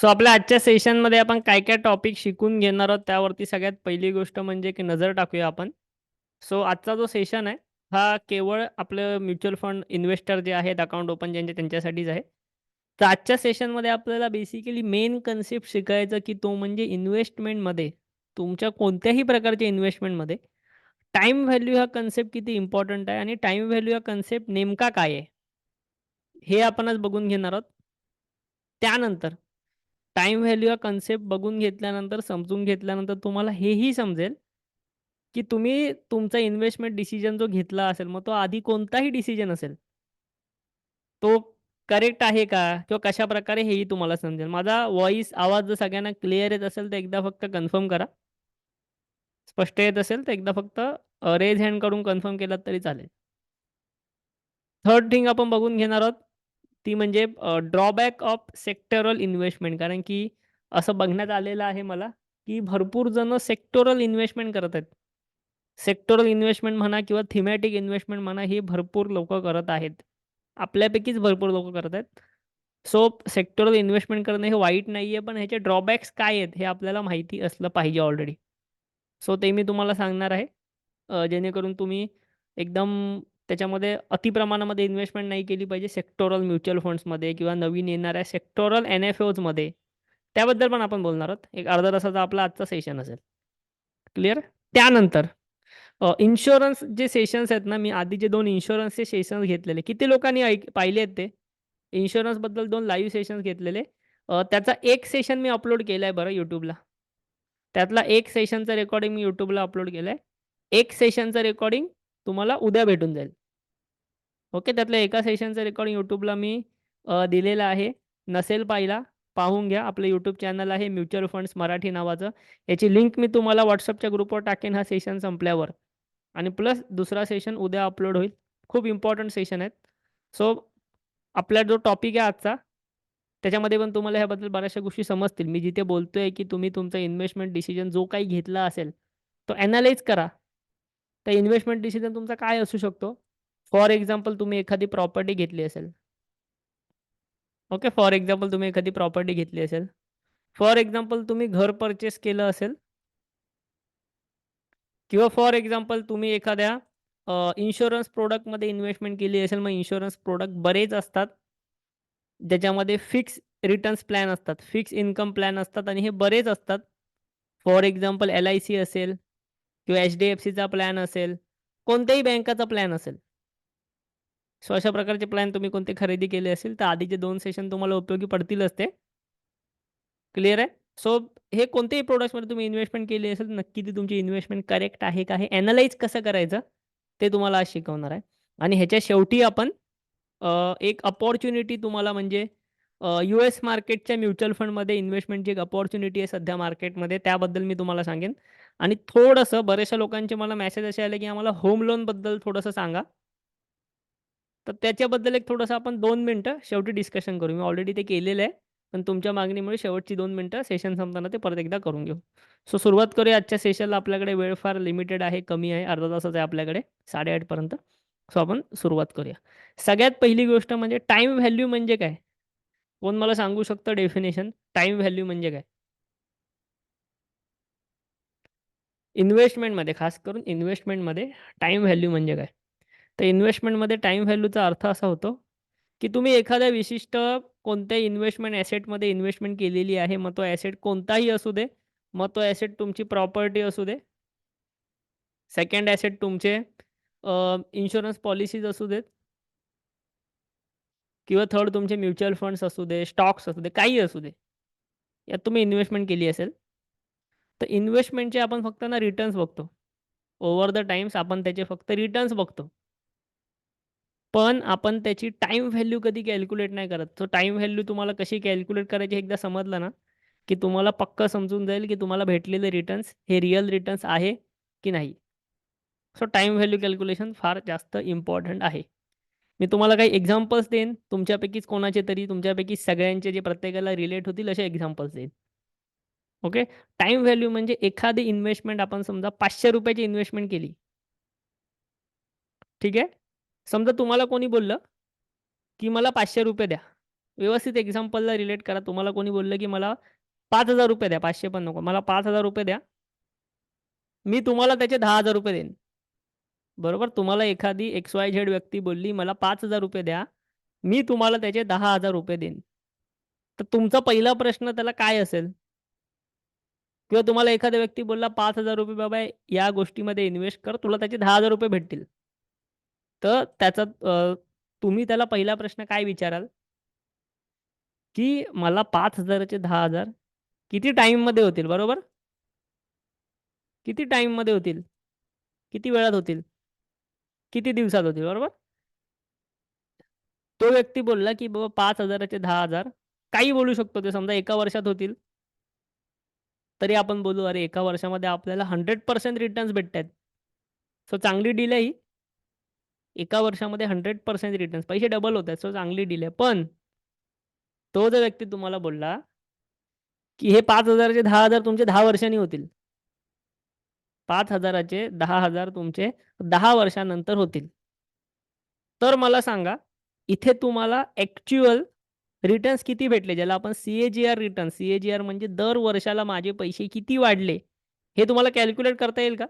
So आपल्या आजच्या सेशनमध्ये आपण काय काय टॉपिक शिकून घेणार आहोत त्यावरती सगळ्यात पहिली गोष्ट म्हणजे की नजर टाकूया आपण. सो आजचा जो सेशन आहे हा केवळ आपलं म्युच्युअल फंड इन्व्हेस्टर जे आहेत अकाउंट ओपन ज्यांचे त्यांच्यासाठीच आहे. तर आजच्या सेशनमध्ये आपल्याला बेसिकली मेन कन्सेप्ट शिकायचं की तो म्हणजे इन्व्हेस्टमेंटमध्ये तुमच्या कोणत्याही प्रकारच्या इन्व्हेस्टमेंटमध्ये टाईम व्हॅल्यू हा कन्सेप्ट किती इम्पॉर्टंट आहे आणि टाईम व्हॅल्यू हा कन्सेप्ट नेमका काय आहे हे आपण आज बघून घेणार आहोत. त्यानंतर टाईम व्हॅल्यू हा कन्सेप्ट बघून घेतल्यानंतर, समजून घेतल्यानंतर तुम्हाला हेही समजेल, की तुम्ही तुमचा इन्व्हेस्टमेंट डिसिजन जो घेतला असेल, मग तो आधी कोणताही डिसिजन असेल, तो करेक्ट आहे का? किंवा कशाप्रकारे हेही तुम्हाला समजेल. माझा आवाज जर सगळ्यांना क्लिअर येत असेल, तर एकदा फक्त कन्फर्म करा. स्पष्ट येत असेल, तर एकदा फक्त रेज हँड करून कन्फर्म केलात तरी चालेल. थर्ड थिंग आपण बघून घेणार आहोत, ती म्हणजे ड्रॉबॅक ऑफ सेक्टरल इन्व्हेस्टमेंट. कारण की असं बघण्यात आलेलं आहे मला, की भरपूर जण सेक्टोरल इन्व्हेस्टमेंट करत आहेत. सेक्टोरल इन्व्हेस्टमेंट म्हणा किंवा थीमॅटिक इन्व्हेस्टमेंट म्हणा, हे भरपूर लोकं करत आहेत. आपल्यापैकीच भरपूर लोकं करत आहेत. सो सेक्टोरल इन्व्हेस्टमेंट करणं हे वाईट नाहीये, पण ह्याचे ड्रॉबॅक्स काय आहेत हे आपल्याला माहिती असलं पाहिजे ऑलरेडी. सो ते मी तुम्हाला सांगणार आहे. जेणेकरून तुम्ही एकदम त्याच्यामध्ये अतिप्रमाणामध्ये इन्व्हेस्टमेंट नाही केली पाहिजे सेक्टोरल म्युच्युअल फंड्समध्ये किंवा नवीन येणाऱ्या सेक्टोरल एन-एफ-ओजमध्ये. त्याबद्दल पण आपण बोलणार आहोत. एक अर्धा तासाचा आपला आजचा सेशन असेल. क्लिअर? त्यानंतर इन्शुरन्स जे सेशन्स आहेत ना, मी आधी जे 2 इन्शुरन्सचे सेशन्स घेतलेले. किती लोकांनी पाहिले आहेत ते? इन्शुरन्सबद्दल 2 लाईव्ह सेशन्स घेतलेले. त्याचा एक सेशन मी अपलोड केलाय बरं YouTubeला. त्यातला एक सेशनचं रेकॉर्डिंग मी YouTubeला अपलोड केलंय. एक सेशनचं रेकॉर्डिंग तुम्हाला उद्या भेटून जाईल. ओके. त्यातल्या एका सेशनचं रेकॉर्डिंग YouTubeला मी दिलेलं आहे. नसेल पाहिला, पाहून घ्या. आपलं YouTube चॅनल आहे म्युच्युअल फंड्स मराठी नावाचं. याची लिंक मी तुम्हाला WhatsAppच्या ग्रुपवर टाकेन हा सेशन संपल्यावर. आणि प्लस दुसरा सेशन उद्या अपलोड होईल. खूप इम्पोर्टंट सेशन आहेत. सो आपला जो टॉपिक आहे आजचा, त्याच्यामध्ये पण तुम्हाला ह्याबद्दल बऱ्याचशा गोष्टी समजतील. मी जिथे बोलतोय, की तुम्ही तुमचा इन्व्हेस्टमेंट डिसिजन जो काही घेतला असेल, तो ॲनलाईज करा. तर इन्व्हेस्टमेंट डिसिजन तुमचा काय असू शकतो? फॉर एक्झाम्पल तुम्ही एखादी प्रॉपर्टी घेतली असेल. ओके. फॉर एक्झाम्पल तुम्ही एखादी प्रॉपर्टी घेतली असेल. फॉर एक्झाम्पल तुम्ही घर पर्चेस केलं असेल किंवा फॉर एक्झाम्पल तुम्ही एखाद्या इन्शुरन्स प्रॉडक्टमध्ये इन्व्हेस्टमेंट केली असेल. मग इन्शुरन्स प्रॉडक्ट बरेच असतात. ज्याच्यामध्ये फिक्स रिटर्न्स प्लॅन असतात, फिक्स इन्कम प्लॅन असतात आणि हे बरेच असतात. फॉर एक्झाम्पल LIC असेल किंवा HDFCचा प्लॅन असेल, कोणत्याही बँकाचा प्लॅन असेल. सो अशा प्रकारचे प्लॅन तुम्ही कोणते खरेदी केले असेल, तर आधीचे 2 सेशन तुम्हाला उपयोगी पडतीलच ते. क्लिअर आहे? सो हे कोणत्याही प्रॉडक्ट्समध्ये तुम्ही इन्व्हेस्टमेंट केली असेल, नक्की ती तुमची इन्व्हेस्टमेंट करेक्ट आहे का? हे ॲनलाईज कसं करायचं, ते तुम्हाला आज शिकवणार आहे. आणि ह्याच्या शेवटी आपण एक अपॉर्च्युनिटी तुम्हाला म्हणजे US मार्केटच्या म्युच्युअल फंडमध्ये इन्व्हेस्टमेंटची एक अपॉर्च्युनिटी आहे सध्या मार्केटमध्ये, त्याबद्दल मी तुम्हाला सांगेन. आणि थोडंसं बऱ्याचशा लोकांचे मला मेसेज असे आले, की आम्हाला होम लोनबद्दल थोडंसं सांगा. तर त्याच्याबद्दल एक थोडंसं आपण 2 मिनिटं शेवटी डिस्कशन करू. मी ऑलरेडी ते केलेलं आहे. पण तुमच्या मागणीमुळे शेवटची 2 मिनिटं सेशन संपताना ते परत एकदा करून घेऊ. सो सुरुवात करूया आजच्या सेशनला. आपल्याकडे वेळ फार लिमिटेड आहे, कमी आहे. अर्धा तासाचा आहे आपल्याकडे 8:30 पर्यंत. सो आपण सुरुवात करूया. सगळ्यात पहिली गोष्ट म्हणजे टाईम व्हॅल्यू म्हणजे काय? कोण मला सांगू शकतं डेफिनेशन? टाईम व्हॅल्यू म्हणजे काय? इन्व्हेस्टमेंटमध्ये खास करून इन्व्हेस्टमेंटमध्ये टाईम व्हॅल्यू म्हणजे काय? तर इन्व्हेस्टमेंटमध्ये टाईम व्हॅल्यूचा अर्थ असा होतो, की तुम्ही एखाद्या विशिष्ट कोणत्याही इन्व्हेस्टमेंट ॲसेटमध्ये इन्व्हेस्टमेंट केलेली आहे. मग तो ॲसेट कोणताही असू दे. मग तो ॲसेट तुमची प्रॉपर्टी असू दे. सेकंड ॲसेट तुमचे इन्शुरन्स पॉलिसीज असू देत किंवा थर्ड तुमचे म्युच्युअल फंड्स असू दे, स्टॉक्स असू दे, काहीही असू दे. यात तुम्ही इन्व्हेस्टमेंट केली असेल. तर इन्व्हेस्टमेंटचे आपण फक्त ना रिटर्न्स बघतो. ओव्हर द टाईम्स आपण त्याचे फक्त रिटर्न्स बघतो. पण आपण त्याची टाईम व्हॅल्यू कधी कॅल्क्युलेट नाही करत. सो टाईम व्हॅल्यू तुम्हाला कशी कॅल्क्युलेट करायची एकदा समजलं ना, की तुम्हाला पक्कं समजून जाईल, की तुम्हाला भेटलेले रिटर्न्स हे रिअल रिटर्न्स आहे की नाही. सो टाईम व्हॅल्यू कॅल्क्युलेशन फार जास्त इम्पॉर्टंट आहे. मी तुम्हाला काही एक्झाम्पल्स देईन. तुमच्यापैकीच कोणाचे तरी, तुमच्यापैकी सगळ्यांचे जे प्रत्येकाला रिलेट होतील असे एक्झाम्पल्स देईन. ओके. टाईम व्हॅल्यू म्हणजे एखादी इन्व्हेस्टमेंट आपण समजा ₹500 ची इन्व्हेस्टमेंट केली. ठीक आहे. समजा तुम्हाला कोणी बोललं, की मला ₹500 द्या. व्यवस्थित एक्झाम्पलला रिलेट करा. तुम्हाला कोणी बोललं, की मला ₹5,000 द्या, 500 पण नको. मला ₹5,000 द्या. मी तुम्हाला त्याचे ₹10,000 देईन. बरोबर. तुम्हाला एखादी XYZ व्यक्ती बोलली, "मला ₹5,000 द्या." मी तुम्हाला त्याचे ₹10,000 देईन. तर तुमचा पहिला प्रश्न त्याला काय असेल? किंवा तुम्हाला एखादा व्यक्ती बोलला, ₹5,000 बाबा या गोष्टीमध्ये इन्व्हेस्ट कर, तुला त्याचे ₹10,000 भेटतील. तर त्याचा तुम्ही त्याला पहिला प्रश्न काय विचाराल, की मला 5,000 चे 10,000 किती टाईममध्ये होतील, बरोबर? किती टाईममध्ये होतील? किती वेळात होतील? किती दिवसात होतील, बरोबर? तो व्यक्ती बोलला, की बाबा 5,000 चे 10,000 काही बोलू शकतो ते. समजा एका वर्षात होतील, तरी आपण बोलू, "अरे, एका वर्षामध्ये आपल्याला 100% रिटर्न्स भेटतायत." सो चांगली डील आहे ही. एका वर्षामध्ये 100% रिटर्न्स, पैसे डबल होत आहेत. सो चांगली डील आहे. पण तो जो व्यक्ती तुम्हाला बोलला, की हे 5,000 चे 10,000 तुमचे 10 वर्षांनी होतील. 5,000 चे 10,000 तुमचे 10 वर्षानंतर होतील. तर मला सांगा, इथे तुम्हाला ॲक्चुअल रिटर्न्स किती भेटले? ज्याला आपण सी-ए-जी-आर रिटर्न, सी-ए-जी-आर म्हणजे दर वर्षाला माझे पैसे किती वाढले? हे तुम्हाला कॅल्क्युलेट करता येईल का?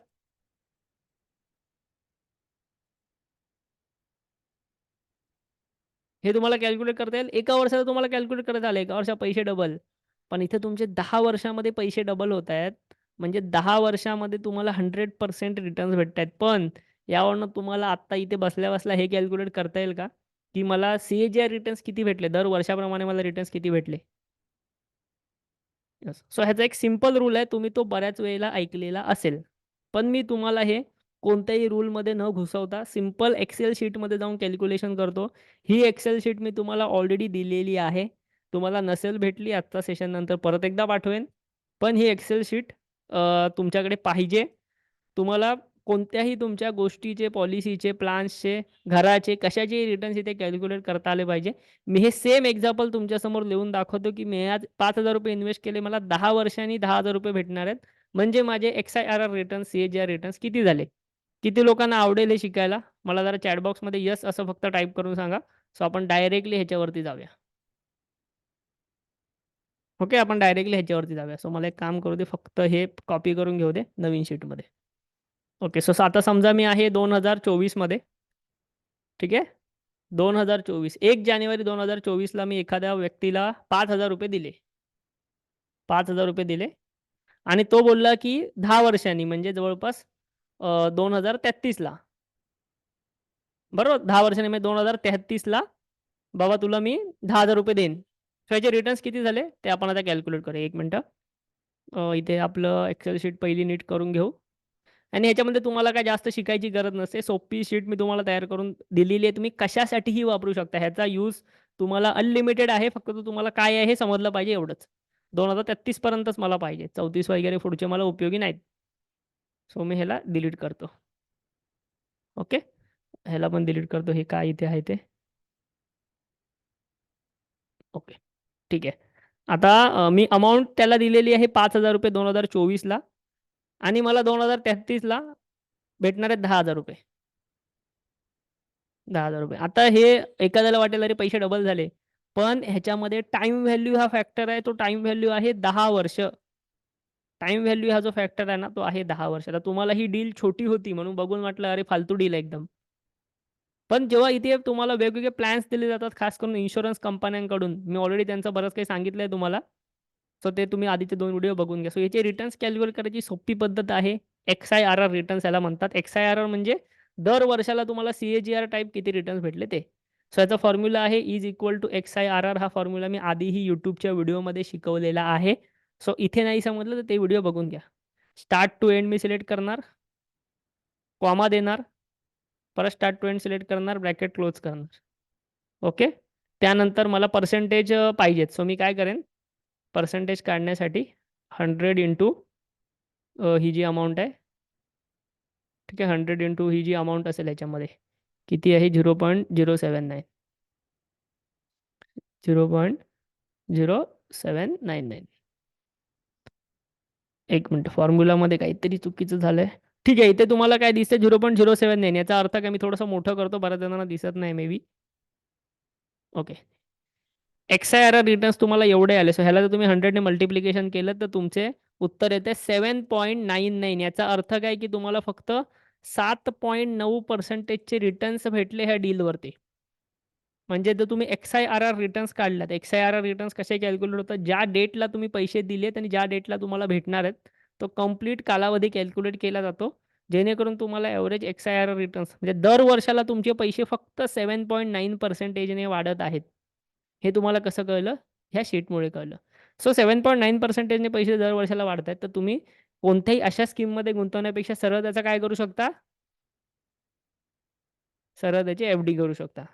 हे तुम्हाला कॅल्क्युलेट करता येईल. एका वर्षाला तुम्हाला कॅल्क्युलेट करता आलं. एका वर्षात पैसे डबल. पण इथे तुमचे 10 वर्षामध्ये पैसे डबल होत आहेत. म्हणजे 10 वर्षामध्ये तुम्हाला 100% रिटर्न्स भेटतायत. पण यावरनं तुम्हाला आत्ता इथे बसल्या-बसल्या हे कॅल्क्युलेट करता येईल का? की मला सी-ए-जी-आर रिटर्न्स किती भेटले? दर वर्षाप्रमाणे मला रिटर्न्स किती भेटले? येस. सो ह्याचा एक सिंपल रूल आहे. तुम्ही तो बऱ्याच वेळेला ऐकलेला असेल. पण मी तुम्हाला हे कोणत्याही रूलमध्ये न घुसवता सिंपल एक्सेल शीटमध्ये जाऊन कॅल्क्युलेशन करतो. ही एक्सेल शीट मी तुम्हाला ऑलरेडी दिलेली आहे. तुम्हाला नसेल भेटली आजचा सेशननंतर परत एकदा पाठवेन. पण ही एक्सेल शीट तुमच्याकडे पाहिजे. तुम्हाला कोणत्याही तुमच्या गोष्टीचे, पॉलिसीचे, प्लान्सचे, घराचे, कशाचेही रिटर्न्स इथे कॅल्क्युलेट करता आले पाहिजे. मी हे सेम एक्झाम्पल तुमच्यासमोर लिहून दाखवतो, की मी आज ₹5,000 इन्व्हेस्ट केले. मला 10 वर्षांनी ₹10,000 भेटणार आहेत. म्हणजे माझे एक्स-आय-आर-आर रिटर्न्स, सी-ए-जी-आर रिटर्न्स किती झाले? किती लोकांना आवडेल हे शिकायला? मला जरा चॅट बॉक्समध्ये येस असं फक्त टाइप करून सांगा. सो आपण डायरेक्टली ह्याच्यावरती जाऊया. ओके, आपण डायरेक्टली ह्याच्यावरती जाऊया. सो मला एक काम करू दे, फक्त हे कॉपी करून घेऊ दे नवीन शीटमध्ये. ओके, सो आता समजा मी आहे 2024 मध्ये. ठीक आहे? 2024 1 जानेवारी 2024ला मी एखाद्या व्यक्तीला ₹5,000 दिले. ₹5,000 दिले आणि तो बोलला, की 10 वर्षांनी म्हणजे जवळपास 2033ला बरोबर? 10 वर्षांनी म्हणजे 2033ला बाबा तुला मी ₹10,000 देईन. सो याचे रिटर्न्स किती झाले ते आपण आता कॅल्क्युलेट करूया. 1 मिनिटं. इथे आपलं एक्सेल शीट पहिली नीट करून घेऊ. आणि ह्याच्यामध्ये तुम्हाला काय जास्त शिकायची गरज नसते. सोपी शीट मी तुम्हाला तयार करून दिलेली आहे. तुम्ही कशासाठीही वापरू शकता. ह्याचा यूज तुम्हाला अनलिमिटेड आहे. फक्त तो तुम्हाला काय आहे हे समजलं पाहिजे एवढंच. 2033 पर्यंतच मला पाहिजे. 34 वगैरे पुढचे मला उपयोगी नाहीत. सो मी ह्याला डिलीट करतो. ओके. ह्याला पण डिलीट करतो. हे काय इथे आहे ते. ओके. ठीक आहे. आता मी अमाउंट त्याला दिलेली आहे ₹5,000 2024ला आणि मला 2033ला भेटणार आहेत ₹10,000. ₹10,000 आता हे एखाद्याला वाटेल अरे पैसे डबल झाले. पण ह्याच्यामध्ये टाईम व्हॅल्यू हा फॅक्टर आहे. तो टाईम व्हॅल्यू आहे 10 वर्ष. टाईम व्हॅल्यू हा जो फॅक्टर आहे ना, तो आहे 10 वर्ष. आता तुम्हाला ही डील छोटी होती म्हणून बघून वाटलं अरे फालतू डील आहे एकदम. पण जेव्हा इथे तुम्हाला वेगवेगळे प्लॅन्स दिले जातात, खास करून इन्शुरन्स कंपन्यांकडून. मी ऑलरेडी त्यांचं बरंच काही सांगितलंय तुम्हाला. सो ते तुम्ही आधीचे 2 व्हिडिओ बघून घ्या. सो याचे रिटर्न्स कॅल्क्युलेट करायची सोपी पद्धत आहे. एक्स-आय-आर-आर रिटर्न्स याला म्हणतात. एक्स-आय-आर-आर म्हणजे दर वर्षाला तुम्हाला सी-ए-जी-आर टाइप किती रिटर्न्स भेटले ते. सो याचा फॉर्म्युला आहे इज इक्वल टू एक्स-आय-आर-आर हा फॉर्म्युला मी आधीही YouTubeच्या व्हिडिओमध्ये शिकवलेला आहे. सो इथे नाही समजलं तर ते व्हिडिओ बघून घ्या. स्टार्ट टू एंड मी सिलेक्ट करणार, कॉमा देणार, परत स्टार्ट टू एंड सिलेक्ट करणार, ब्रॅकेट क्लोज करणार. ओके. त्यानंतर मला पर्सेंटेज पाहिजेत. सो मी काय करेन, पर्सेंटेज काढण्यासाठी 100 इंटू ही जी अमाउंट आहे, ठीक आहे. 100 इंटू ही जी अमाउंट असेल ह्याच्यामध्ये किती आहे 0.0799 0.0799. एक मिनिट फॉर्म्युलामध्ये काहीतरी चुकीचं झालंय. ठीक आहे. इथे तुम्हाला काय दिसतंय 0.079 याचा अर्थ काय मी थोडंसं मोठं करतो. बऱ्याच जणांना दिसत नाही may be. Okay. XIRR returns तुम्हाला एवढे आले. सो ह्याला जर तुम्ही 100 ने मल्टिप्लिकेशन केलं तर तुमचे उत्तर येते 7.99. याचा अर्थ काय की तुम्हाला फक्त 7.9% चे रिटर्न्स भेटले ह्या डीलवरती. म्हणजे जर तुम्ही XIRR रिटर्न्स काढलात, XIRR रिटर्न्स कसे कॅल्क्युलेट होतात, ज्या डेटला तुम्ही पैसे दिलेत आणि ज्या डेटला तुम्हाला भेटणार आहेत, तो कंप्लीट कालावधी कॅल्क्युलेट केला जातो. जेणेकरून तुम्हाला एव्हरेज XIRR रिटर्न्स म्हणजे दर वर्षाला तुमचे पैसे फक्त 7.9% ने वाढत आहेत. हे तुम्हाला कसं कळलं? ह्या शीटमुळे कळलं. सो 7.9% ने पैसे दर वर्षाला वाढतायत, तर तुम्ही कोणत्याही अशा स्कीममध्ये गुंतवण्यापेक्षा सरळ त्याचा काय करू शकता? सरळ त्याची एफ-डी करू शकता.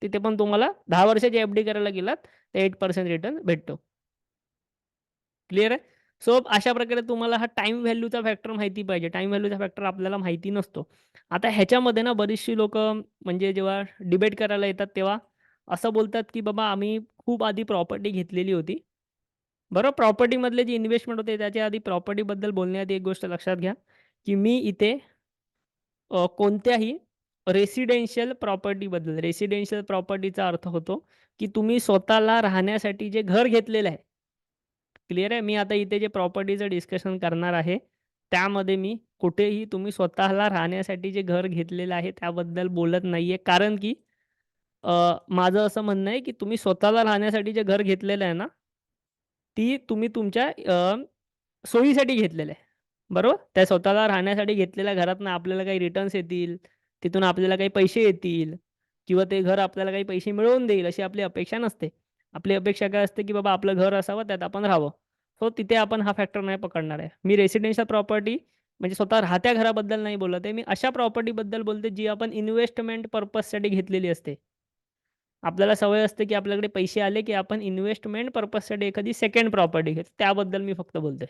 तिथे पण तुम्हाला 10 वर्षाची एफ-डी करायला गेलात, तर 8% रिटर्न भेटतो. क्लिअर आहे? सो अशा प्रकारे तुम्हाला हा टाईम व्हॅल्यूचा फॅक्टर माहिती पाहिजे. टाईम व्हॅल्यूचा फॅक्टर आपल्याला माहिती नसतो. आता ह्याच्यामध्ये ना बरीचशी लोकं म्हणजे जेव्हा डिबेट करायला येतात, तेव्हा असं बोलतात, की बाबा आम्ही खूप आधी प्रॉपर्टी घेतलेली होती. बरोबर प्रॉपर्टीमधले जे इन्व्हेस्टमेंट होते, त्याच्या आधी प्रॉपर्टीबद्दल बोलण्याआधी एक गोष्ट लक्षात घ्या, की मी इथे कोणत्याही रेसिडेन्शियल प्रॉपर्टीचा अर्थ होतो, की तुम्ही स्वतःला राहण्यासाठी जे घर घेतलेलं आहे. क्लिअर आहे. मी आता इथे जे प्रॉपर्टीचं डिस्कशन करणार आहे, त्यामध्ये मी कुठेही तुम्ही स्वतःला राहण्यासाठी जे घर घेतलेलं आहे, त्याबद्दल बोलत नाहीये. कारण की माझं असं म्हणणं आहे, की तुम्ही स्वतःला राहण्यासाठी जे घर घेतलेलं आहे ना, ती तुम्ही तुमच्या सोयीसाठी घेतलेलं आहे. बरोबर? त्या स्वतःला राहण्यासाठी घेतलेल्या घरातनं आपल्याला काही रिटर्न्स येतील, तिथून आपल्याला काही पैसे येतील किंवा ते घर आपल्याला काही पैसे मिळवून देईल अशी आपली अपेक्षा नसते. आपली अपेक्षा काय असते, की बाबा आपलं घर असावं त्यात आपण राहावं. सो तिथे आपण हा फॅक्टर नाही पकडणार आहे. मी रेसिडेन्शियल प्रॉपर्टी म्हणजे स्वतः राहत्या घराबद्दल नाही बोलत आहे. मी अशा प्रॉपर्टीबद्दल बोलते जी आपण इन्व्हेस्टमेंट पर्पजसाठी घेतलेली असते. आपल्याला सवय असते, की आपल्याकडे पैसे आले, की आपण इन्व्हेस्टमेंट पर्पजसाठी एखादी सेकंड प्रॉपर्टी घेतो. त्याबद्दल मी फक्त बोलतोय.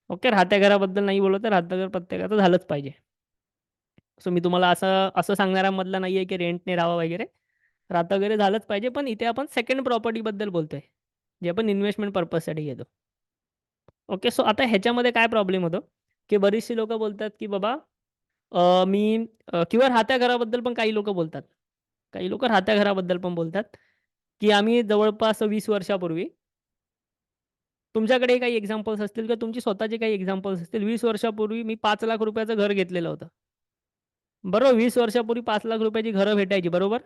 ओके. राहत्या घराबद्दल नाही बोलत आहे. राहतं घर प्रत्येकाचं झालंच पाहिजे. सो मी तुम्हाला असं असं सांगणाऱ्यामधला नाही आहे, की रेंटने राहावं वगैरे. राहतं वगैरे झालंच पाहिजे. पण इथे आपण सेकंड प्रॉपर्टीबद्दल बोलतोय. जे आपण इन्व्हेस्टमेंट पर्पजसाठी घेतो. ओके. सो आता ह्याच्यामध्ये काय प्रॉब्लेम होतो, की बरीचशी लोकं बोलतात, की बाबा मी किंवा राहत्या घराबद्दल पण काही लोकं बोलतात. काही लोकं राहत्या घराबद्दल पण बोलतात, की आम्ही जवळपास 20 वर्षापूर्वी तुमच्याकडे काही एक्झाम्पल्स असतील किंवा तुमची स्वतःचे काही एक्झाम्पल्स असतील. 20 वर्षापूर्वी मी ₹5,00,000 चं घर घेतलेलं होतं. बरोबर 20 वर्षापूर्वी ₹5,00,000 ची घरं भेटायची बरोबर?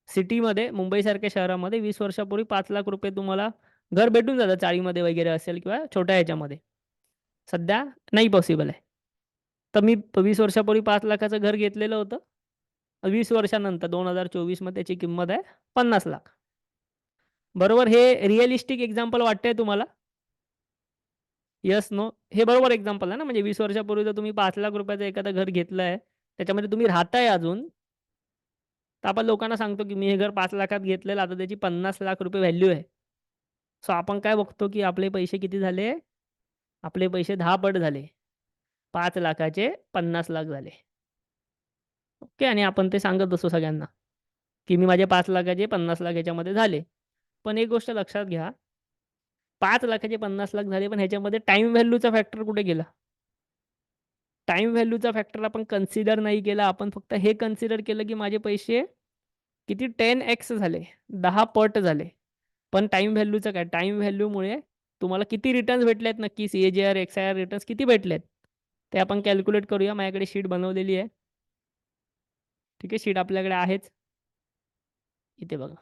सिटीमध्ये मुंबईसारख्या शहरामध्ये 20 वर्षापूर्वी ₹5,00,000 तुम्हाला घर भेटून जातं चाळीमध्ये वगैरे असेल किंवा छोट्या ह्याच्यामध्ये. सध्या नाही पॉसिबल आहे. तर मी 20 वर्षापूर्वी 5,00,000चं घर घेतलेलं होतं. 20 वर्षानंतर 2024 मध्ये त्याची किंमत आहे 50,00,000. बरोबर हे रिअलिस्टिक एक्झाम्पल वाटतंय तुम्हाला? Yes, no? हे बरोबर एक्झाम्पल आहे ना, म्हणजे 20 वर्षापूर्वी जर तुम्ही ₹5,00,000 चं एखादं घर घेतलंय, त्याच्यामध्ये तुम्ही राहताय अजून, तर आपण लोकांना सांगतो, की मी हे घर 5,00,000त घेतलेलं, आता त्याची ₹50,00,000 व्हॅल्यू आहे. सो आपण काय बघतो, की आपले पैसे किती झाले? आपले पैसे 10 पट झाले. 5,00,000चे 50,00,000 झाले. ओके आणि आपण ते सांगत असतो सगळ्यांना, की मी माझे 5,00,000चे 50,00,000 याच्यामध्ये झाले. पण एक गोष्ट लक्षात घ्या, 5,00,000चे 50,00,000 झाले, पण ह्याच्यामध्ये टाईम व्हॅल्यूचा फॅक्टर कुठे गेला? टाईम व्हॅल्यूचा फॅक्टर आपण कन्सिडर नाही केला. आपण फक्त हे कन्सिडर केलं, की माझे पैसे किती 10x झाले, 10 पट झाले. पण टाईम व्हॅल्यूचं काय? टाईम व्हॅल्यूमुळे तुम्हाला किती रिटर्न्स भेटलेत नक्की सी-ए-जी-आर, एक्स-आय-आर रिटर्न्स किती भेटलेत? ते आपण कॅल्क्युलेट करूया. माझ्याकडे शीट बनवलेली आहे. ठीक आहे. शीट आपल्याकडे आहेच. इथे बघा.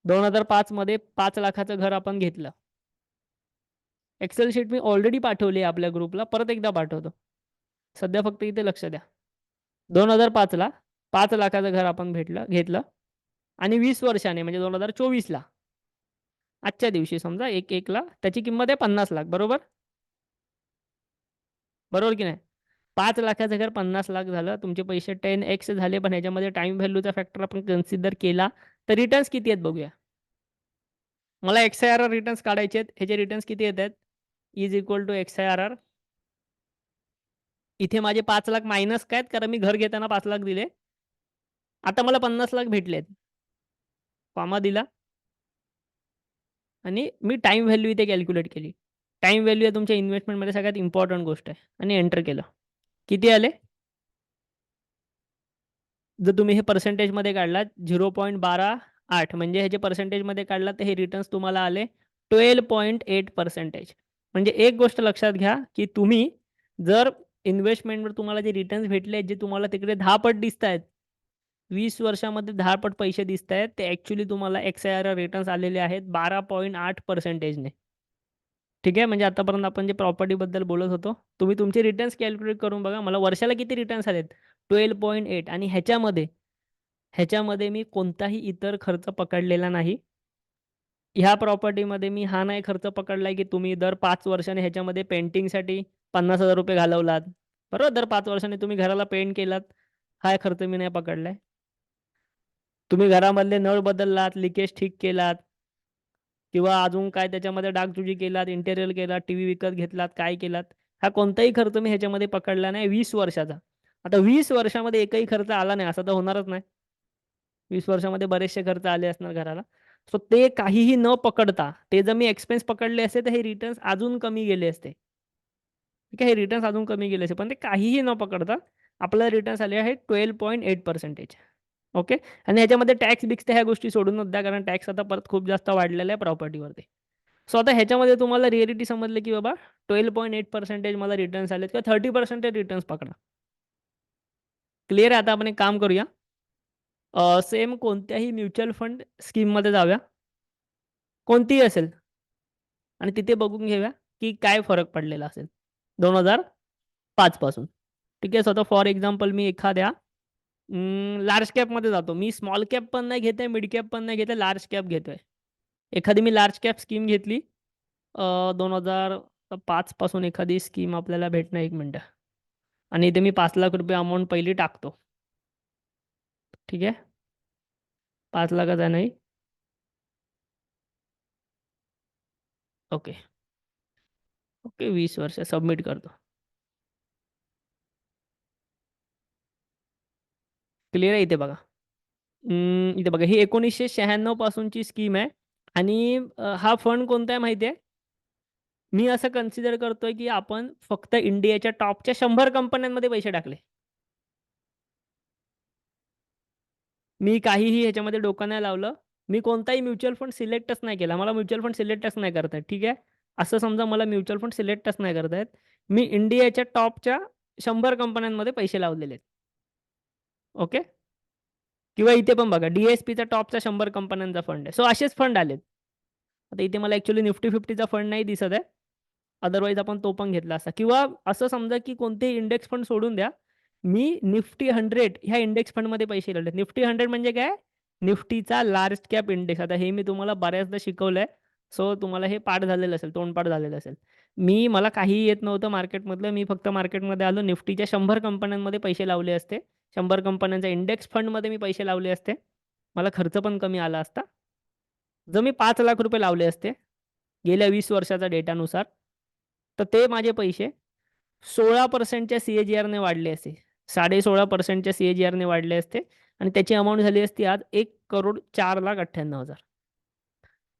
2005 मध्ये 5,00,000चं घर आपण घेतलं. एक्सेल शीट मी ऑलरेडी पाठवली आहे आपल्या ग्रुपला. परत एकदा पाठवतो. सध्या फक्त इथे लक्ष द्या. 2005 ला 5,00,000चं घर आपण घेतलं आणि 20 वर्षाने म्हणजे 2024 ला आजच्या दिवशी समजा 1/1 ला त्याची किंमत आहे 50,00,000 बरोबर? बरोबर की नाही? 5,00,000चं घर 50,00,000 झालं. तुमचे पैसे 10x झाले. पण ह्याच्यामध्ये टाईम व्हॅल्यूचा फॅक्टर आपण कन्सिडर केला, तर रिटर्न्स किती आहेत बघूया. मला एक्स-आय-आर-आर रिटर्न्स काढायचे आहेत. ह्याचे रिटर्न्स किती येत आहेत? Is equal to XIRR. इथे माझे 5,00,000 मायनस काय आहेत? कारण मी घर घेताना 5,00,000 दिले. आता मला 50,00,000 भेटलेत. कॉमा दिला आणि मी टाईम व्हॅल्यू इथे कॅल्क्युलेट केली. टाईम व्हॅल्यू आहे तुमच्या इन्व्हेस्टमेंटमध्ये सगळ्यात इम्पोर्टंट गोष्ट आहे आणि एंटर केलं. किती आले? जर तुम्ही हे पर्सेंटेजमध्ये काढलात 0.12 8 म्हणजे ह्याचे पर्सेंटेजमध्ये काढला तर हे रिटर्न्स तुम्हाला आले 12.8%. म्हणजे एक गोष्ट लक्षात घ्या, की तुम्ही जर इन्व्हेस्टमेंटवर तुम्हाला जे रिटर्न्स भेटले, जे तुम्हाला तिकडे 10 पट दिसतायत, 20 वर्षामध्ये 10 पट पैसे दिसतायत, ते ॲक्चुअली तुम्हाला XIRR रिटर्न्स आलेले आहेत 12.8%ने. ठीक आहे. म्हणजे आतापर्यंत आपण जे प्रॉपर्टीबद्दल बोलत होतो, तुम्ही तुमचे रिटर्न्स कॅल्क्युलेट करून बघा. मला वर्षाला किती रिटर्न्स आलेत? 12.8 आणि ह्याच्यामध्ये मी कोणताही इतर खर्च पकडलेला नाही. ह्या प्रॉपर्टीमध्ये मी हा नाही खर्च पकडलाय, की तुम्ही दर 5 वर्षांनी ह्याच्यामध्ये पेंटिंगसाठी ₹50,000 घालवलात. बरोबर? दर 5 वर्षांनी तुम्ही घराला पेंट केलात. हा खर्च मी नाही पकडलाय. तुम्ही घरामधले नळ बदललात, लिकेज ठीक केलात किंवा अजून काय त्याच्यामध्ये डागडुजी केलात, इंटेरियर केलात, टीव्ही विकत घेतलात, काय केलात, हा कोणताही खर्च मी ह्याच्यामध्ये पकडला नाही 20 वर्षाचा. आता 20 वर्षामध्ये एकही खर्च आला नाही असं तर होणारच नाही. 20 वर्षामध्ये बरेचसे खर्च आले असणार घराला. सो ते काहीही न पकडता, ते जर मी एक्सपेन्स पकडले असते, तर हे रिटर्न्स अजून कमी गेले असते. ठीक आहे. हे रिटर्न्स अजून कमी गेले असते. पण ते काहीही न पकडता आपल्याला रिटर्न्स आले आहेत 12.8%. ओके. आणि ह्याच्यामध्ये टॅक्स-बिक्स तर ह्या गोष्टी सोडूनच द्या, कारण टॅक्स आता परत खूप जास्त वाढलेला आहे प्रॉपर्टीवरती. सो आता ह्याच्यामध्ये तुम्हाला रिॲलिटी समजली, की बाबा 12.8% मला रिटर्न्स आलेत किंवा 30% रिटर्न्स पकडा. क्लिअर आहे. आता आपण एक काम करूया. सेम कोणत्याही म्युच्युअल फंड स्कीममध्ये जाऊया. कोणतीही असेल आणि तिथे बघून घेऊया, की काय फरक पडलेला असेल 2005 पासून. ठीक आहे. सो आता फॉर एक्झाम्पल मी एखाद्या लार्ज कॅपमध्ये जातो. मी स्मॉल कॅप पण नाही घेत आहे, मिड कॅप पण नाही घेत आहे, लार्ज कॅप घेतोय. एखादी मी लार्ज कॅप स्कीम घेतली. 2005 पासून एखादी स्कीम आपल्याला भेटणार 1 मिनिटं आणि इथे मी ₹5,00,000 अमाउंट पहिली टाकतो. ठीक आहे. 5,00,000चा नाही. ओके. ओके. 20 वर्ष सबमिट करतो. क्लिअर आहे इथे बघा. इथे बघा ही 1996 पासूनची स्कीम आहे आणि हा फंड कोणता आहे माहिती आहे? मी असं कन्सिडर करतोय, की आपण फक्त इंडियाच्या टॉपच्या 100 कंपन्यांमध्ये पैसे टाकले. मी काहीही ह्याच्यामध्ये डोकं नाही लावलं. मी कोणताही म्युच्युअल फंड सिलेक्टच नाही केला. मला म्युच्युअल फंड सिलेक्टच नाही करता येत. ठीक आहे. असं समजा मला म्युच्युअल फंड सिलेक्टच नाही करता येत. मी इंडियाच्या टॉपच्या 100 कंपन्यांमध्ये पैसे लावलेले आहेत. ओके. किंवा इथे पण बघा डी-एस-पीचा टॉपचा 100 कंपन्यांचा फंड आहे. सो असेच फंड आलेत. आता इथे मला ॲक्चुअली निफ्टी 50चा फंड नाही दिसत आहे. अदरवाईज आपण तो पण घेतला असता किंवा असं समजा की कोणतेही इंडेक्स फंड सोडून द्या. मी निफ्टी 100 ह्या इंडेक्स फंडमध्ये पैसे लावलेत. निफ्टी 100 म्हणजे काय? निफ्टीचा लार्ज कॅप इंडेक्स. आता हे मी तुम्हाला बऱ्याचदा शिकवलंय. सो तुम्हाला हे पाठ झालेलं असेल, तोंडपाठ झालेलं असेल. मला काहीही येत नव्हतं मार्केटमधलं. मी फक्त मार्केटमध्ये आलो. निफ्टीच्या 100 कंपन्यांमध्ये पैसे लावले असते. 100 कंपन्यांचा इंडेक्स फंडमध्ये मी पैसे लावले असते. मला खर्च पण कमी आला असता. जर मी ₹5,00,000 लावले असते, गेल्या 20 वर्षाचा डेटानुसार, तर ते माझे पैसे 16% सी-ए-जी-आरने वाढले असते. 16.5% सी-ए-जी-आरने वाढले असते आणि त्याची अमाउंट झाली असती आज 1,04,98,000.